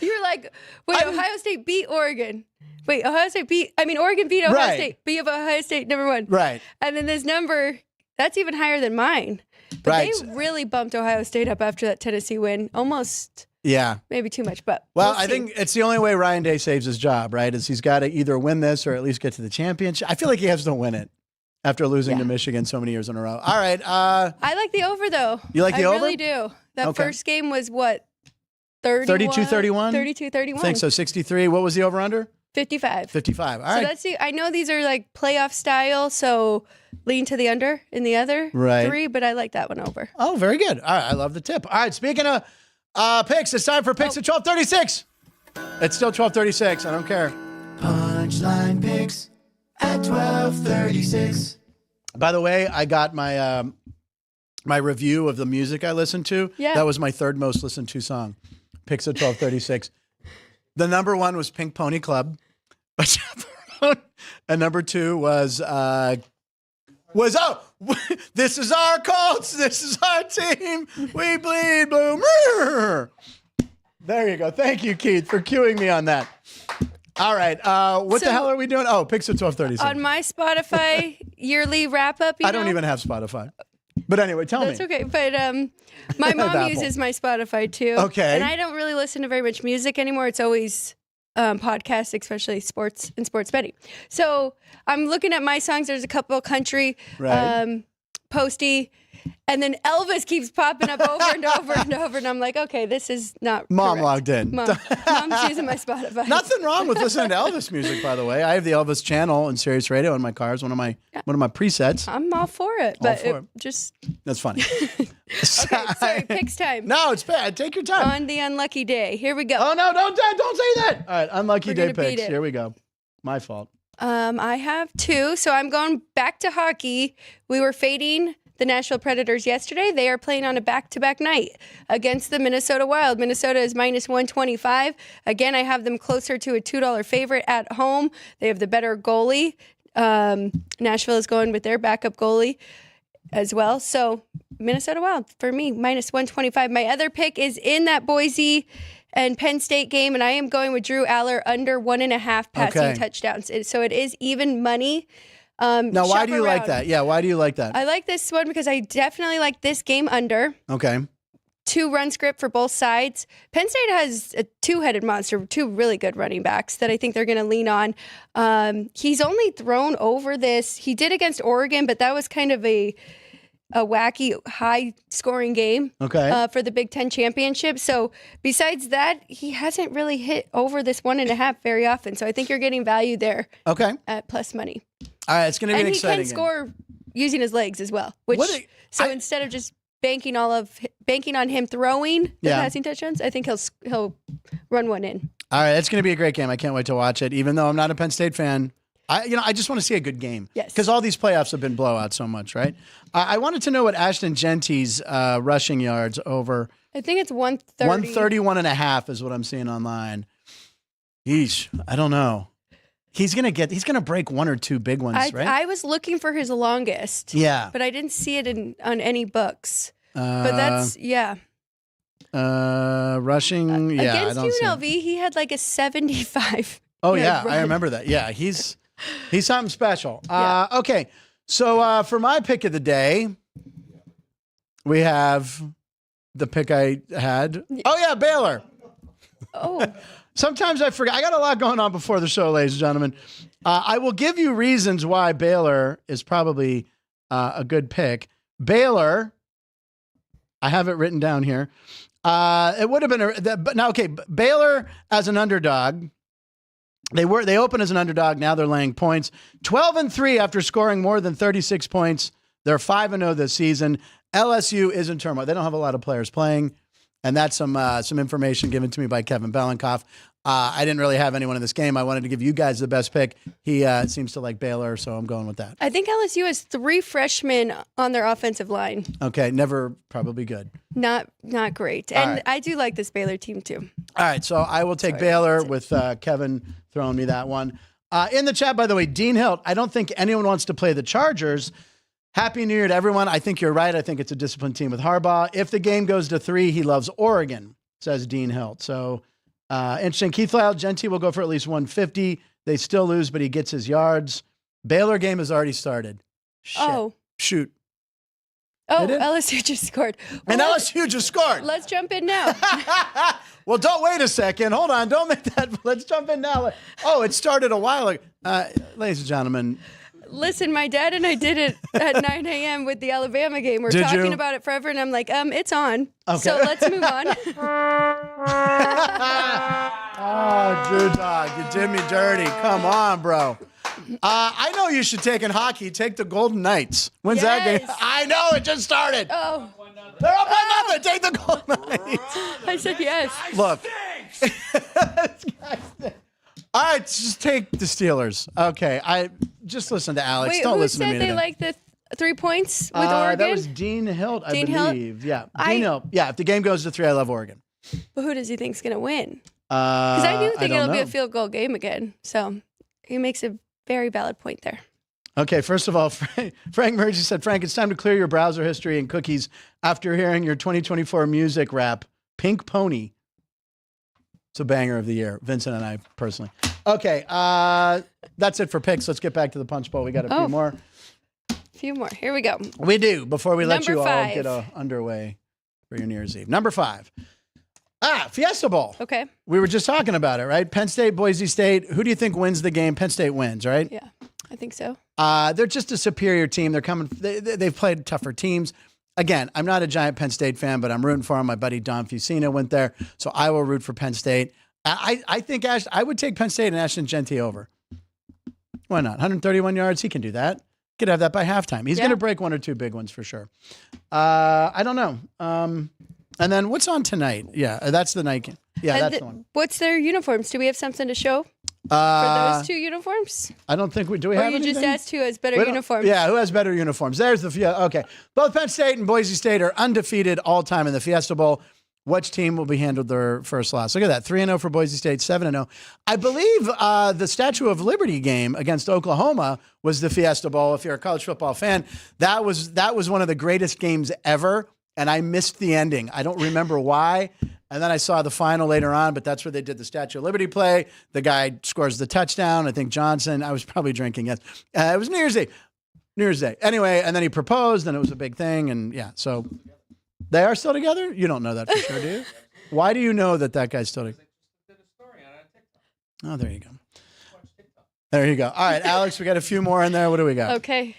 You were like, wait, Ohio State beat Oregon. Wait, Oregon beat Ohio Right. State. But you have Ohio State number 1. Right. And then this number, that's even higher than mine. But Right. they really bumped Ohio State up after that Tennessee win. Almost, Yeah. maybe too much, but Well, we'll I see. think it's the only way Ryan Day saves his job, right? Is he's got to either win this or at least get to the championship. I feel like he has to win it after losing to Michigan so many years in a row. All right. I like the over, though. You like the over? I really do. That Okay. first game was what? 32-31? 32-31. I think so. 63. What was the over under? 55. 55. All So right. that's I know these are like playoff style, so lean to the under in the other Right. 3, but I like that one over. Oh, very good. All right. I love the tip. All right. Speaking of picks, it's time for picks at 12:36. It's still 12:36. I don't care. Punchline picks at 12:36. By the way, I got my my review of the music I listened to. Yeah. That was my 3rd most listened to song. Picks at 12:36. The number 1 was Pink Pony Club. And number 2 was this is our Colts. This is our team. We bleed blue. There you go. Thank you, Keith, for cueing me on that. All right. What the So- hell are we doing? Oh, picks at 12:36. On my Spotify yearly wrap up, I don't even have Spotify. But anyway, tell That's me. okay. But my mom Apple. uses my Spotify too. Okay. And I don't really listen to very much music anymore. It's always podcasts, especially sports and sports betting. So I'm looking at my songs. There's a couple country, Right. Posty, and then Elvis keeps popping up over and over and over. And I'm like, okay, this is not Mom correct. logged in. Mom's using my Spotify. Nothing wrong with listening to Elvis music, by the way. I have the Elvis channel in Sirius Radio in my car. It's one of my presets. I'm all for it, but for it. just That's funny. okay. Sorry, picks time. No, it's bad. Take your time. On the unlucky day, here we go. Oh no! Don't say that. All right, unlucky We're day gonna beat picks. it. Here we go. My fault. I have two, so I'm going back to hockey. We were fading the Nashville Predators yesterday. They are playing on a back-to-back night against the Minnesota Wild. Minnesota is minus 125. Again, I have them closer to a $2 favorite at home. They have the better goalie. Nashville is going with their backup goalie as well. So Minnesota Wild for me, minus 125. My other pick is in that Boise and Penn State game, and I am going with Drew Aller under 1.5 passing touchdowns. So it is even money. Now, why Shop do you like around. that? Yeah, why do you like that? I like this one because I definitely like this game under. Okay. 2-run script for both sides. Penn State has a two-headed monster, two really good running backs that I think they're going to lean on. He's only thrown over this. He did against Oregon, but that was kind of a wacky, high-scoring game for the Big Ten championship. So besides that, he hasn't really hit over this 1.5 very often. So I think you're getting value there at plus money. All right, it's going to be an exciting And he can score using his legs as well. Instead of just banking on him throwing the passing touchdowns, I think he'll run one in. All right, it's going to be a great game. I can't wait to watch it. Even though I'm not a Penn State fan, I just want to see a good game. Yes. Because all these playoffs have been blowouts so much, right? I wanted to know what Ashton Genty's rushing yards over. I think it's 130. 131.5 is what I'm seeing online. Yeesh, I don't know. He's gonna break one or two big ones, right? I was looking for his longest. Yeah. But I didn't see it on any books. But that's rushing. Yeah, against I don't see UNLV, it. he had like a 75. Oh yeah, run. I remember that. Yeah, he's something special. Yeah. Okay, so for my pick of the day, we have the pick I had. Oh yeah, Baylor. Oh. Sometimes I forget. I got a lot going on before the show, ladies and gentlemen. I will give you reasons why Baylor is probably a good pick. Baylor, I have it written down here. It would have been but now, okay, Baylor as an underdog. They open as an underdog. Now they're laying points. 12-3 after scoring more than 36 points. They're 5-0 this season. LSU is in turmoil. They don't have a lot of players playing. And that's some information given to me by Kevin Belenkoff. I didn't really have anyone in this game. I wanted to give you guys the best pick. He seems to like Baylor, so I'm going with that. I think LSU has 3 freshmen on their offensive line. Okay, never probably good. Not great. And right. I do like this Baylor team too. All right, so I will take Baylor with Kevin throwing me that one. In the chat, by the way, Dean Hilt, I don't think anyone wants to play the Chargers. Happy New Year to everyone. I think you're right. I think it's a disciplined team with Harbaugh. If the game goes to 3, he loves Oregon, says Dean Hilt. So interesting. Keith Lyle, Genty will go for at least 150. They still lose, but he gets his yards. Baylor game has already started. Shit. Oh. Shoot. Oh, Did it? LSU just scored. And LSU just scored. Let's jump in now. Well, don't wait a second. Hold on. Don't make that. Let's jump in now. Oh, it started a while ago. Ladies and gentlemen. Listen, my dad and I did it at 9 a.m. with the Alabama game. We're Did talking you? about it forever, and I'm like, it's on. Okay. So let's move on. Oh, Drew Dog, you did me dirty. Come on, bro. I know you should take in hockey. Take the Golden Knights. When's that game? Yes. I know, it just started. Oh, They're up by nothing. Take the Golden Knights. I said yes. Look. All right, just take the Steelers. Okay, I just listen to Alex. Wait, Don't who listen to said me they today. like the 3 points with Oregon? That was Dean Hilt, I Dean Hilt? believe. Yeah, Dean Hilt. Yeah, if the game goes to 3, I love Oregon. But who does he think's going to win? Because I do think it'll be a field goal game again. So he makes a very valid point there. Okay, first of all, Frank Mergy said, Frank, it's time to clear your browser history and cookies after hearing your 2024 music rap, Pink Pony. It's a banger of the year, Vincent and I personally. Okay, that's it for picks. Let's get back to the Punch Bowl. We got a few more. few more. Here we go. We do, before we let Number you all 5. get underway for your New Year's Eve. Number 5. Fiesta Bowl. Okay. We were just talking about it, right? Penn State, Boise State. Who do you think wins the game? Penn State wins, right? Yeah, I think so. They're just a superior team. They're coming. They've played tougher teams. Again, I'm not a giant Penn State fan, but I'm rooting for them. My buddy Don Fusina went there, so I will root for Penn State. I think I would take Penn State and Ashton Genty over. Why not? 131 yards. He can do that. Could have that by halftime. He's going to break 1 or 2 big ones for sure. I don't know. And then what's on tonight? Yeah, that's the night game. Yeah, that's the one. What's their uniforms? Do we have something to show for those 2 uniforms? I don't think we do. We or have you anything? just asked who has better uniforms? Yeah, who has better uniforms? There's the okay. Both Penn State and Boise State are undefeated all time in the Fiesta Bowl. Which team will be handled their first loss? Look at that, 3-0 for Boise State, 7-0. I believe the Statue of Liberty game against Oklahoma was the Fiesta Bowl. If you're a college football fan, that was one of the greatest games ever, and I missed the ending. I don't remember why. And then I saw the final later on, but that's where they did the Statue of Liberty play. The guy scores the touchdown. I think Johnson. I was probably drinking. Yes, it was New Year's Day. New Year's Day. Anyway, and then he proposed, and it was a big thing. And yeah, so. They are still together? You don't know that for sure, do you? Why do you know that guy's still together? Oh, there you go. There you go. All right, Alex, we got a few more in there. What do we got? Okay.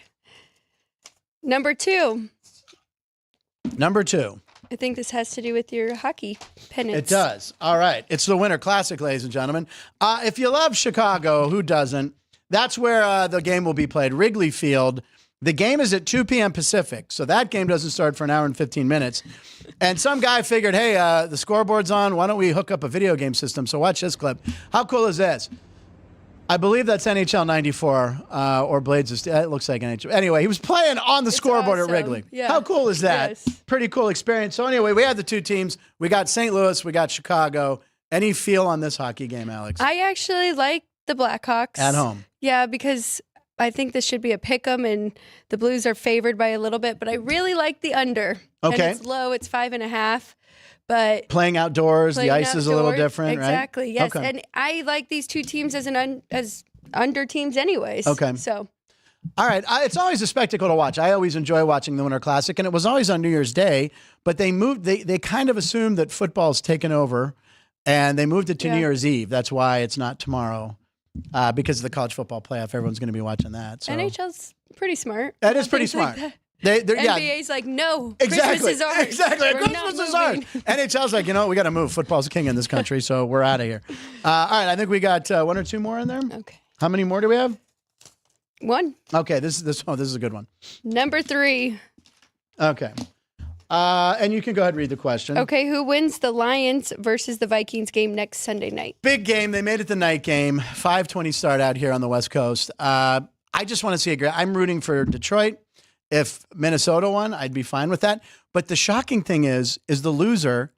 Number 2. Number 2. I think this has to do with your hockey pennants. It does. All right. It's the Winter Classic, ladies and gentlemen. If you love Chicago, who doesn't? That's where the game will be played, Wrigley Field. The game is at 2 p.m. Pacific, so that game doesn't start for an hour and 15 minutes. And some guy figured, hey, the scoreboard's on. Why don't we hook up a video game system? So watch this clip. How cool is this? I believe that's NHL 94 or Blades of Steel. It looks like NHL. Anyway, he was playing on the scoreboard awesome. at Wrigley. Yeah. How cool is that? Yes. Pretty cool experience. So anyway, we had the 2 teams. We got St. Louis. We got Chicago. Any feel on this hockey game, Alex? I actually like the Blackhawks. At home. Yeah, because I think this should be a pick'em, and the Blues are favored by a little bit, but I really like the under. Okay. And it's low. It's 5.5. But playing outdoors, the ice is a little different, right? Exactly. Yes. Okay. And I like these 2 teams as as under teams anyways. Okay. So all right. It's always a spectacle to watch. I always enjoy watching the Winter Classic, and it was always on New Year's Day, but they kind of assumed that football's taken over, and they moved it to New Year's Eve. That's why it's not tomorrow. Because of the college football playoff, everyone's going to be watching that. So. NHL's pretty smart. That is pretty smart. Like NBA's like, no, exactly. Christmas is ours. Exactly. We're Christmas not is ours. moving. NHL's like, we got to move. Football's king in this country, so we're out of here. All right, I think we got 1 or 2 more in there. Okay. How many more do we have? 1. Okay, this is a good one. Number 3. Okay. And you can go ahead and read the question. Okay, who wins the Lions versus the Vikings game next Sunday night? Big game. They made it the night game. 5:20 start out here on the West Coast. I just want to see a great. I'm rooting for Detroit. If Minnesota won, I'd be fine with that. But the shocking thing is the loser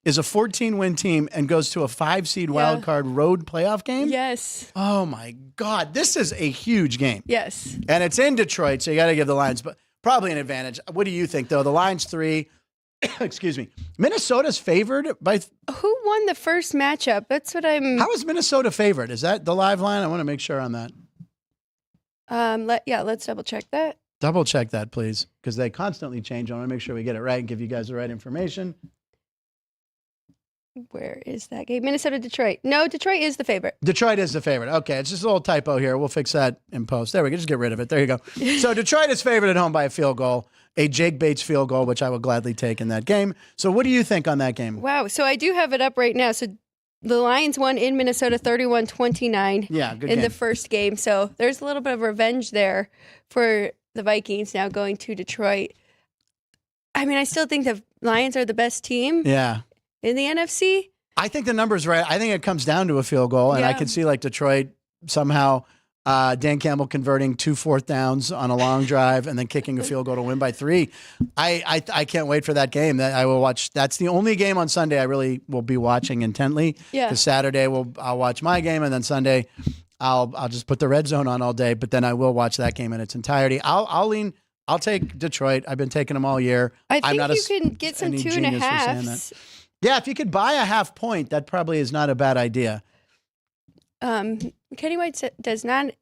is a 14-win team and goes to a 5-seed wild card road playoff game. Yes. Oh my God, this is a huge game. Yes. And it's in Detroit, so you got to give the Lions, but probably an advantage. What do you think, though? The Lions 3. Excuse me. Minnesota's favored by. Who won the first matchup? That's what I'm. How is Minnesota favored? Is that the live line? I want to make sure on that. Let's double check that. Double check that, please, because they constantly change. I want to make sure we get it right and give you guys the right information. Where is that game? Minnesota, Detroit. No, Detroit is the favorite. Detroit is the favorite. Okay, it's just a little typo here. We'll fix that in post. There we go. Just get rid of it. There you go. So Detroit is favored at home by a field goal, a Jake Bates field goal, which I will gladly take in that game. So what do you think on that game? Wow. So I do have it up right now. So the Lions won in Minnesota 31-29 Yeah, good in game. the first game. So there's a little bit of revenge there for the Vikings now going to Detroit. I mean, I still think the Lions are the best team Yeah. in the NFC. I think the number's right. I think it comes down to a field goal, and I Yeah. could see like Detroit somehow, Dan Campbell converting 2 4th downs on a long drive and then kicking a field goal to win by 3. I can't wait for that game. That I will watch. That's the only game on Sunday I really will be watching intently. Yeah. Because Saturday I'll watch my game, and then Sunday I'll just put the red zone on all day. But then I will watch that game in its entirety. I'll take Detroit. I've been taking them all year. I I'm think not you can get some any 2.5. genius for saying that. Yeah, if you could buy a half point, that probably is not a bad idea. Kenny White does not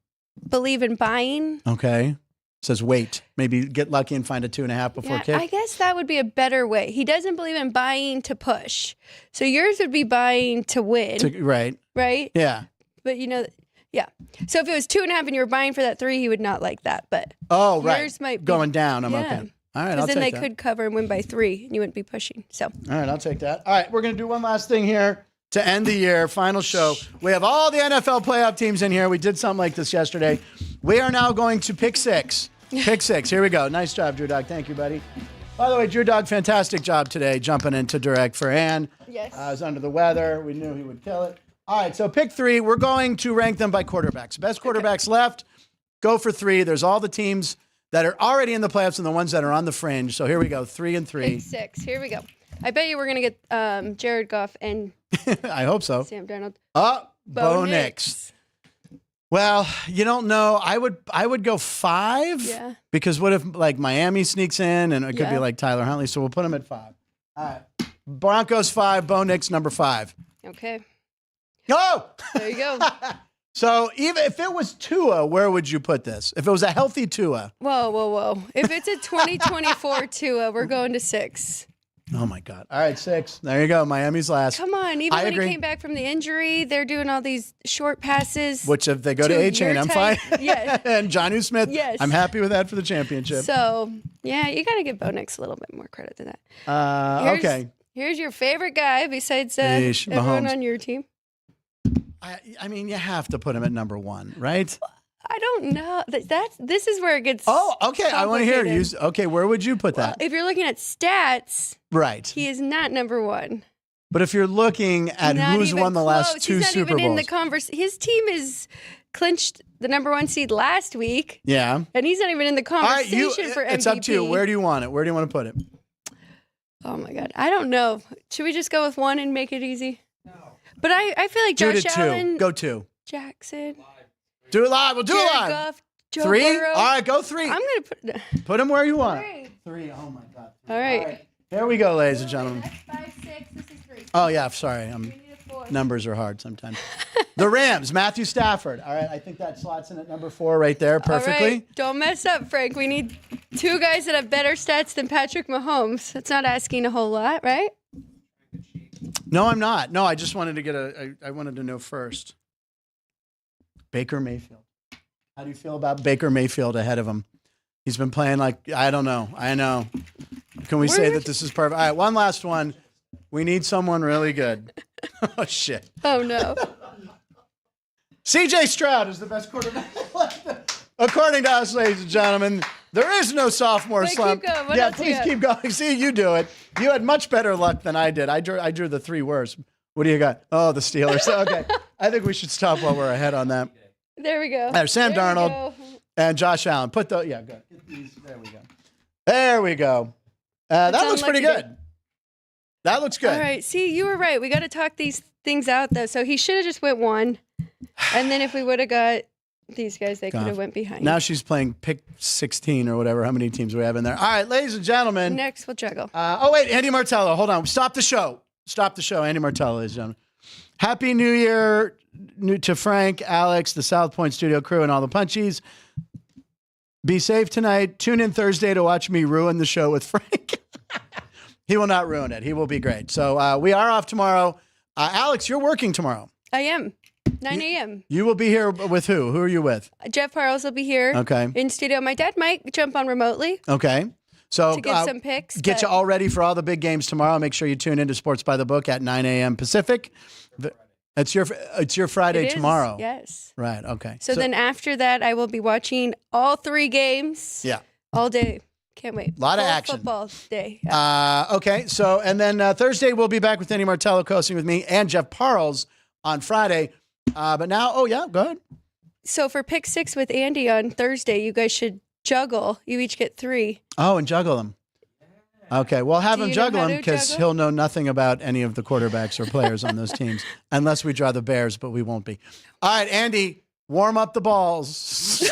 believe in buying. Okay. Says wait. Maybe get lucky and find a 2.5 before kick. I guess that would be a better way. He doesn't believe in buying to push. So yours would be buying to win. Right. Right? Yeah. But yeah. So if it was 2.5 and you were buying for that 3, he would not like that. But right. yours might be going down. I'm okay. All right, I'll Because then take they that. could cover and win by 3, and you wouldn't be pushing. So All right, I'll take that. All right, we're going to do one last thing here to end the year. Final show. We have all the NFL playoff teams in here. We did something like this yesterday. We are now going to pick 6. Pick 6. Here we go. Nice job, Drew Dog. Thank you, buddy. By the way, Drew Dog, fantastic job today jumping into direct for Ann. Yes. I was under the weather. We knew he would kill it. All right, so pick 3. We're going to rank them by quarterbacks. Best quarterbacks left, go for 3. There's all the teams that are already in the playoffs and the ones that are on the fringe. So here we go, 3 and 3. pick 6. Here we go. I bet you we're going to get Jared Goff and I hope so. Sam Darnold. Bo Nix. Well, you don't know. I would go 5. Yeah. Because what if like Miami sneaks in and it could be Yeah. like Tyler Huntley. So we'll put him at 5. All right. Broncos 5, Bo Nix number 5. Okay. Go! There you go. So even if it was Tua, where would you put this? If it was a healthy Tua. Whoa. If it's a 2024 Tua, we're going to 6. Oh my God. All right, 6. There you go. Miami's last. Come on. Even I when agree. he came back from the injury, they're doing all these short passes. Which if they go to To A-Chain, your I'm type. fine. Yes. And Jonnu Smith, Yes. I'm happy with that for the championship. So, yeah, you got to give Bo Nix a little bit more credit than that. Okay. Here's your favorite guy besides Yeesh, everyone Mahomes. on your team. I mean, you have to put him at number 1, right? I don't know. This is where it gets. Oh, okay. I want to hear complicated. you. Okay, where would you put that? If you're looking at stats, Right. he is not number 1. But if you're looking at Not who's even won the last close. 2 He's not Super even in the Bowls. conversation. His team is clinched the number 1 seed last week, Yeah. and he's not even in the All right, conversation for MVP. it's up to you. Where do you want it? Where do you want to put it? Oh my God, I don't know. Should we just go with 1 and make it easy? No. But I feel like Do it Josh at 2. Allen, Go 2. Jackson, Do it live. We'll do Jared it live. Goff, Joe 3? Burrow. All right, go 3. I'm gonna Put him where you want. 3. 3. Oh my God. All right. Here we go, ladies and gentlemen. That's 5, 6. This is 3. Oh yeah, sorry. Numbers are hard sometimes. The Rams, Matthew Stafford. All right, I think that slots in at number 4 right there perfectly. All right. Don't mess up, Frank. We need 2 guys that have better stats than Patrick Mahomes. That's not asking a whole lot, right? No, I'm not. No, I just wanted to get I wanted to know first. Baker Mayfield. How do you feel about Baker Mayfield ahead of him? He's been playing like, I don't know. I know. Can we say that this is perfect? All right, one last one. We need someone really good. Oh, shit. Oh, no. CJ Stroud is the best quarterback. According to us, ladies and gentlemen, there is no sophomore Wait, slump. keep going. What Yeah, else you please got? keep going. See, you do it. You had much better luck than I did. I drew the 3 worst. What do you got? Oh, the Steelers. Okay. I think we should stop while we're ahead on that. There we go. There's Sam There we Darnold go. and Josh Allen. Put the yeah, good. Get these. There we go. There we go. That That's looks pretty unlucky. good. That looks good. All right. See, you were right. We got to talk these things out, though. So he should have just went 1. And then if we would have got these guys, they could have went behind. Now she's playing pick 16 or whatever, how many teams we have in there. All right, ladies and gentlemen. Next, we'll juggle. Oh, wait, Andy Martello. Hold on. Stop the show. Stop the show. Andy Martello, ladies and gentlemen. Happy New Year to Frank, Alex, the South Point Studio crew, and all the punchies. Be safe tonight. Tune in Thursday to watch me ruin the show with Frank. He will not ruin it. He will be great. So we are off tomorrow. Alex, you're working tomorrow. I am. 9 a.m. You will be here with who? Who are you with? Jeff Parles will be here. Okay. In studio. My dad might jump on remotely Okay. So to give some picks. get you but- all ready for all the big games tomorrow. Make sure you tune into Sports by the Book at 9 a.m. Pacific. It's your Friday It is, tomorrow. Yes. Right. Okay. So then after that, I will be watching all 3 games. Yeah. All day. Can't wait. Lot of Full action. Football day. Yeah. Okay. So, and then Thursday we'll be back with Andy Martello coasting with me and Jeff Parles on Friday. But now, oh yeah, go ahead. So for pick 6 with Andy on Thursday, you guys should juggle. You each get 3. Oh, and juggle them. Okay, well, have Do him you know juggle how them to because juggle? he'll know nothing about any of the quarterbacks or players on those teams, unless we draw the Bears, but we won't be. All right, Andy, warm up the balls.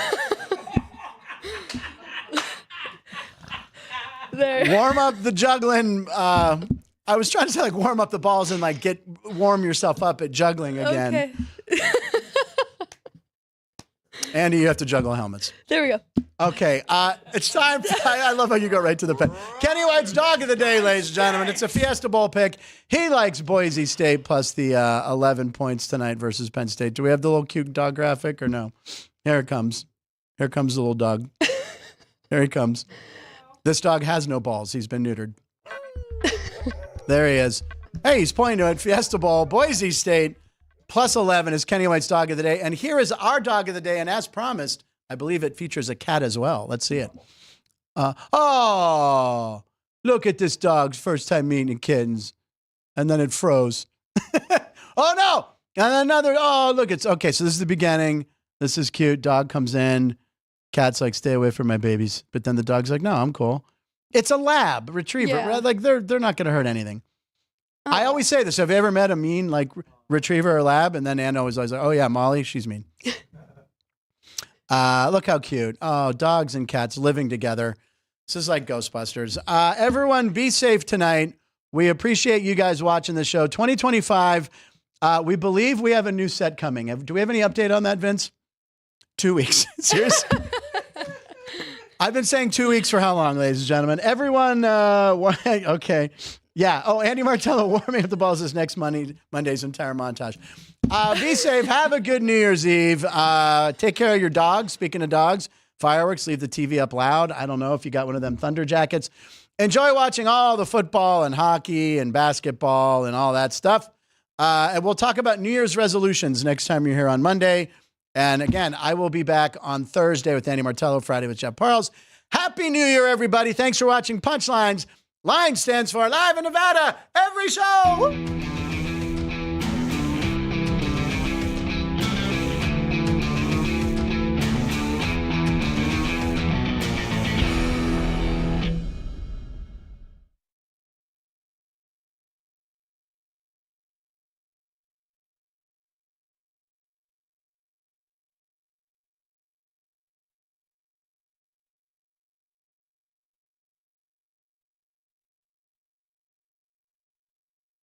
There. Warm up the juggling. I was trying to say like warm up the balls and like warm yourself up at juggling again. Okay. Andy, you have to juggle helmets. There we go. Okay, it's time. I love how you go right to the pen. Kenny White's dog of the day, ladies and gentlemen. It's a Fiesta Bowl pick. He likes Boise State plus the 11 points tonight versus Penn State. Do we have the little cute dog graphic or no? Here it comes. Here comes the little dog. Here he comes. This dog has no balls. He's been neutered. There he is. Hey, he's pointing to it. Fiesta Bowl, Boise State plus 11 is Kenny White's dog of the day. And here is our dog of the day. And as promised, I believe it features a cat as well. Let's see it. Oh, look at this dog's first time meeting kittens. And then it froze. Oh, no. And another. Oh, look. It's okay. So this is the beginning. This is cute. Dog comes in. Cat's like, stay away from my babies. But then the dog's like, no, I'm cool. It's a lab retriever. Yeah. Like they're not going to hurt anything. I always say this. Have you ever met a mean like retriever or lab? And then Anna was always like, oh, yeah, Molly, she's mean. Look how cute. Oh, dogs and cats living together. This is like Ghostbusters. Everyone be safe tonight. We appreciate you guys watching the show. 2025, we believe we have a new set coming. Do we have any update on that, Vince? 2 weeks. Seriously? I've been saying 2 weeks for how long, ladies and gentlemen? Everyone, okay. Yeah. Oh, Andy Martello warming up the balls this next Monday's entire montage. Be safe. Have a good New Year's Eve. Take care of your dogs. Speaking of dogs, fireworks, leave the TV up loud. I don't know if you got one of them Thunder jackets. Enjoy watching all the football and hockey and basketball and all that stuff. And we'll talk about New Year's resolutions next time you're here on Monday. And again, I will be back on Thursday with Andy Martello, Friday with Jeff Parles. Happy New Year, everybody. Thanks for watching Punchlines. Line stands for Live in Nevada, every show.